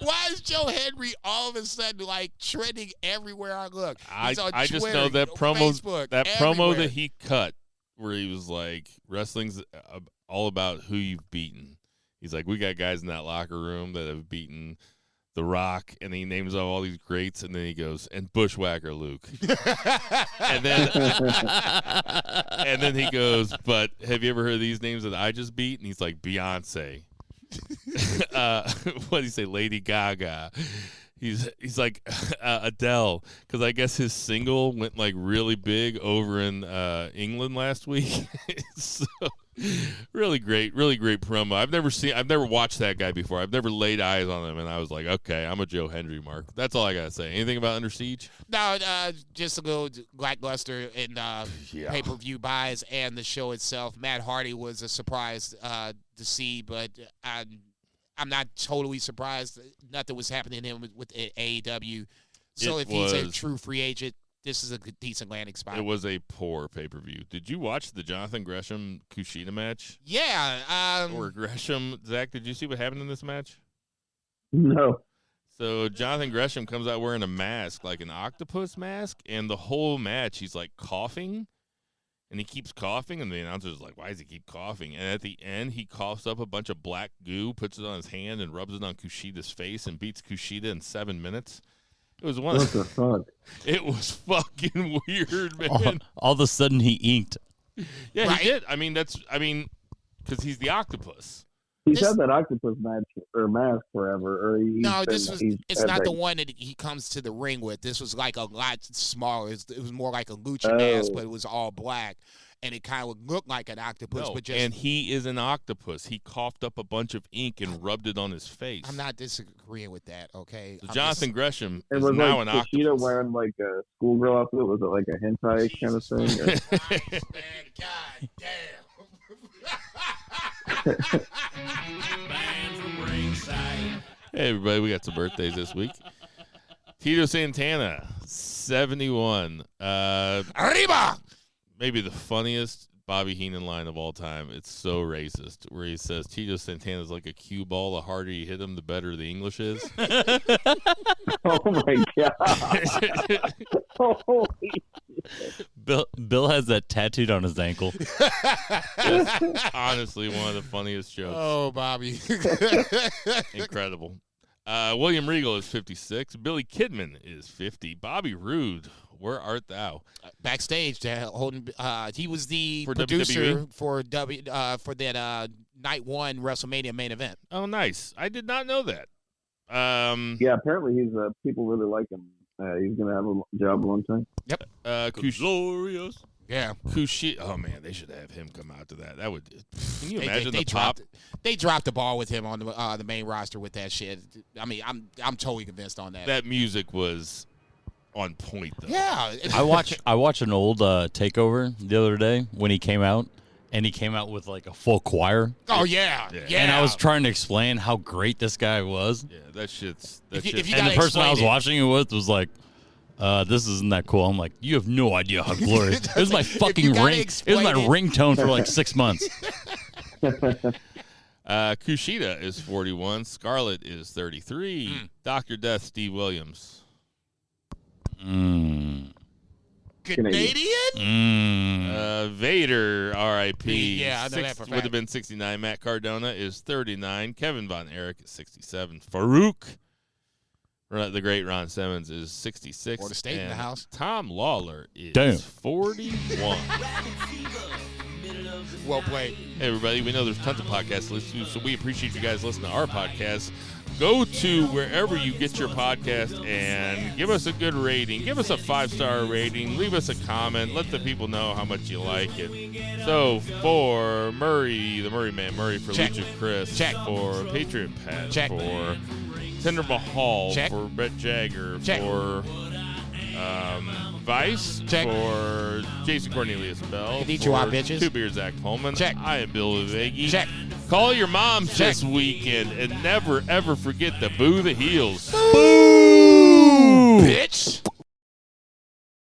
Why is Joe Henry all of a sudden like trending everywhere I look? He's on I Twitter, just know that Facebook, promo that he cut where he was like, wrestling's all about who you've beaten. He's like, we got guys in that locker room that have beaten The Rock, and he names off all these greats, and then he goes, and Bushwhacker Luke. and then he goes, but have you ever heard of these names that I just beat? And he's like, Beyonce. What did he say? Lady Gaga. He's like Adele, because I guess his single went like really big over in England last week. So really great promo. I've never watched that guy before. I've never laid eyes on him, and I was like, okay, I'm a Joe Henry mark. That's all I gotta say. Anything about Under Siege? No, just a little lackluster in pay-per-view buys and the show itself. Matt Hardy was a surprise to see, but I'm not totally surprised. Nothing was happening to him with AEW. So if he's a true free agent, this is a decent landing spot. It was a poor pay-per-view. Did you watch the Jonathan Gresham-Kushida match? Yeah. Or Gresham, Zach, did you see what happened in this match? No. So Jonathan Gresham comes out wearing a mask, like an octopus mask, and the whole match he's like coughing, and he keeps coughing, and the announcer's like, why does he keep coughing? And at the end, he coughs up a bunch of black goo, puts it on his hand, and rubs it on Kushida's face and beats Kushida in 7 minutes. It was one. What the fuck? It was fucking weird, man. All of a sudden, he inked. Yeah, Right. he did. Because he's the octopus. He's had that octopus match or mask forever. It's not the one that he comes to the ring with. This was like a lot smaller. It was more like a lucha mask, but it was all black. And it kind of looked like an octopus. No, but just, and he is an octopus. He coughed up a bunch of ink and rubbed it on his face. I'm not disagreeing with that, okay? So Jonathan Gresham It is was now like an Kushida octopus. wearing like a schoolgirl outfit. Was it like a hentai kind of thing? Or? Man, God damn. Man from ringside. Hey, everybody, we got some birthdays this week. Tito Santana, 71. Arriba! Maybe the funniest Bobby Heenan line of all time. It's so racist, where he says Tito Santana's like a cue ball. The harder you hit him, the better the English is. Oh my god! Holy Bill has that tattooed on his ankle. Just honestly, one of the funniest jokes. Oh, Bobby. Incredible. William Regal is 56. Billy Kidman is 50. Bobby Roode, where art thou? Backstage, holding. He was the For producer WWE? for that night one WrestleMania main event. Oh, nice. I did not know that. Yeah, apparently he's people really like him. He's gonna have a job one time. Glorious. Yeah. Kushida. Oh, man, they should have him come out to that. That would. Can you imagine the pop? They dropped the ball with him on the main roster with that shit. I mean, I'm totally convinced on that. That music was on point, though. Yeah. I watched an old takeover the other day when he came out, and he came out with like a full choir. Oh yeah. And I was trying to explain how great this guy was. Yeah, that shit's. If you And gotta the person I was explain it. watching it with was like, this isn't that cool. I'm like, you have no idea how glorious. It was my fucking gotta ring. It was my explain it. ringtone for like 6 months. Kushida is 41. Scarlett is 33. Dr. Death, Steve Williams. Canadian? Vader, R.I.P. Yeah, I know that for a would have fact. been 69. Matt Cardona is 39. Kevin Von Erich is 67. Farouk, the great Ron Simmons, is 66. Florida State in the and house. Tom Lawler is Damn. 41. Well played. Hey, everybody, we know there's tons of podcasts to listen to, so we appreciate you guys listening to our podcast. Go to wherever you get your podcast and give us a good rating. Give us a 5-star rating. Leave us a comment. Let the people know how much you like it. So, for Murray, the Murray Man, Murray for Check. Lucha Chris, Check. for Patriot Pat, Check. for Tinder Mahal, Check. for Brett Jagger, Check. for Vice, Check. for Jason Cornelius Bell, Konnichiwa, for bitches. Two Beer Zach Pullman. Check. I am Bill Vivegi. Check. Call your moms Check. this weekend and never, ever forget to boo the heels. Bitch.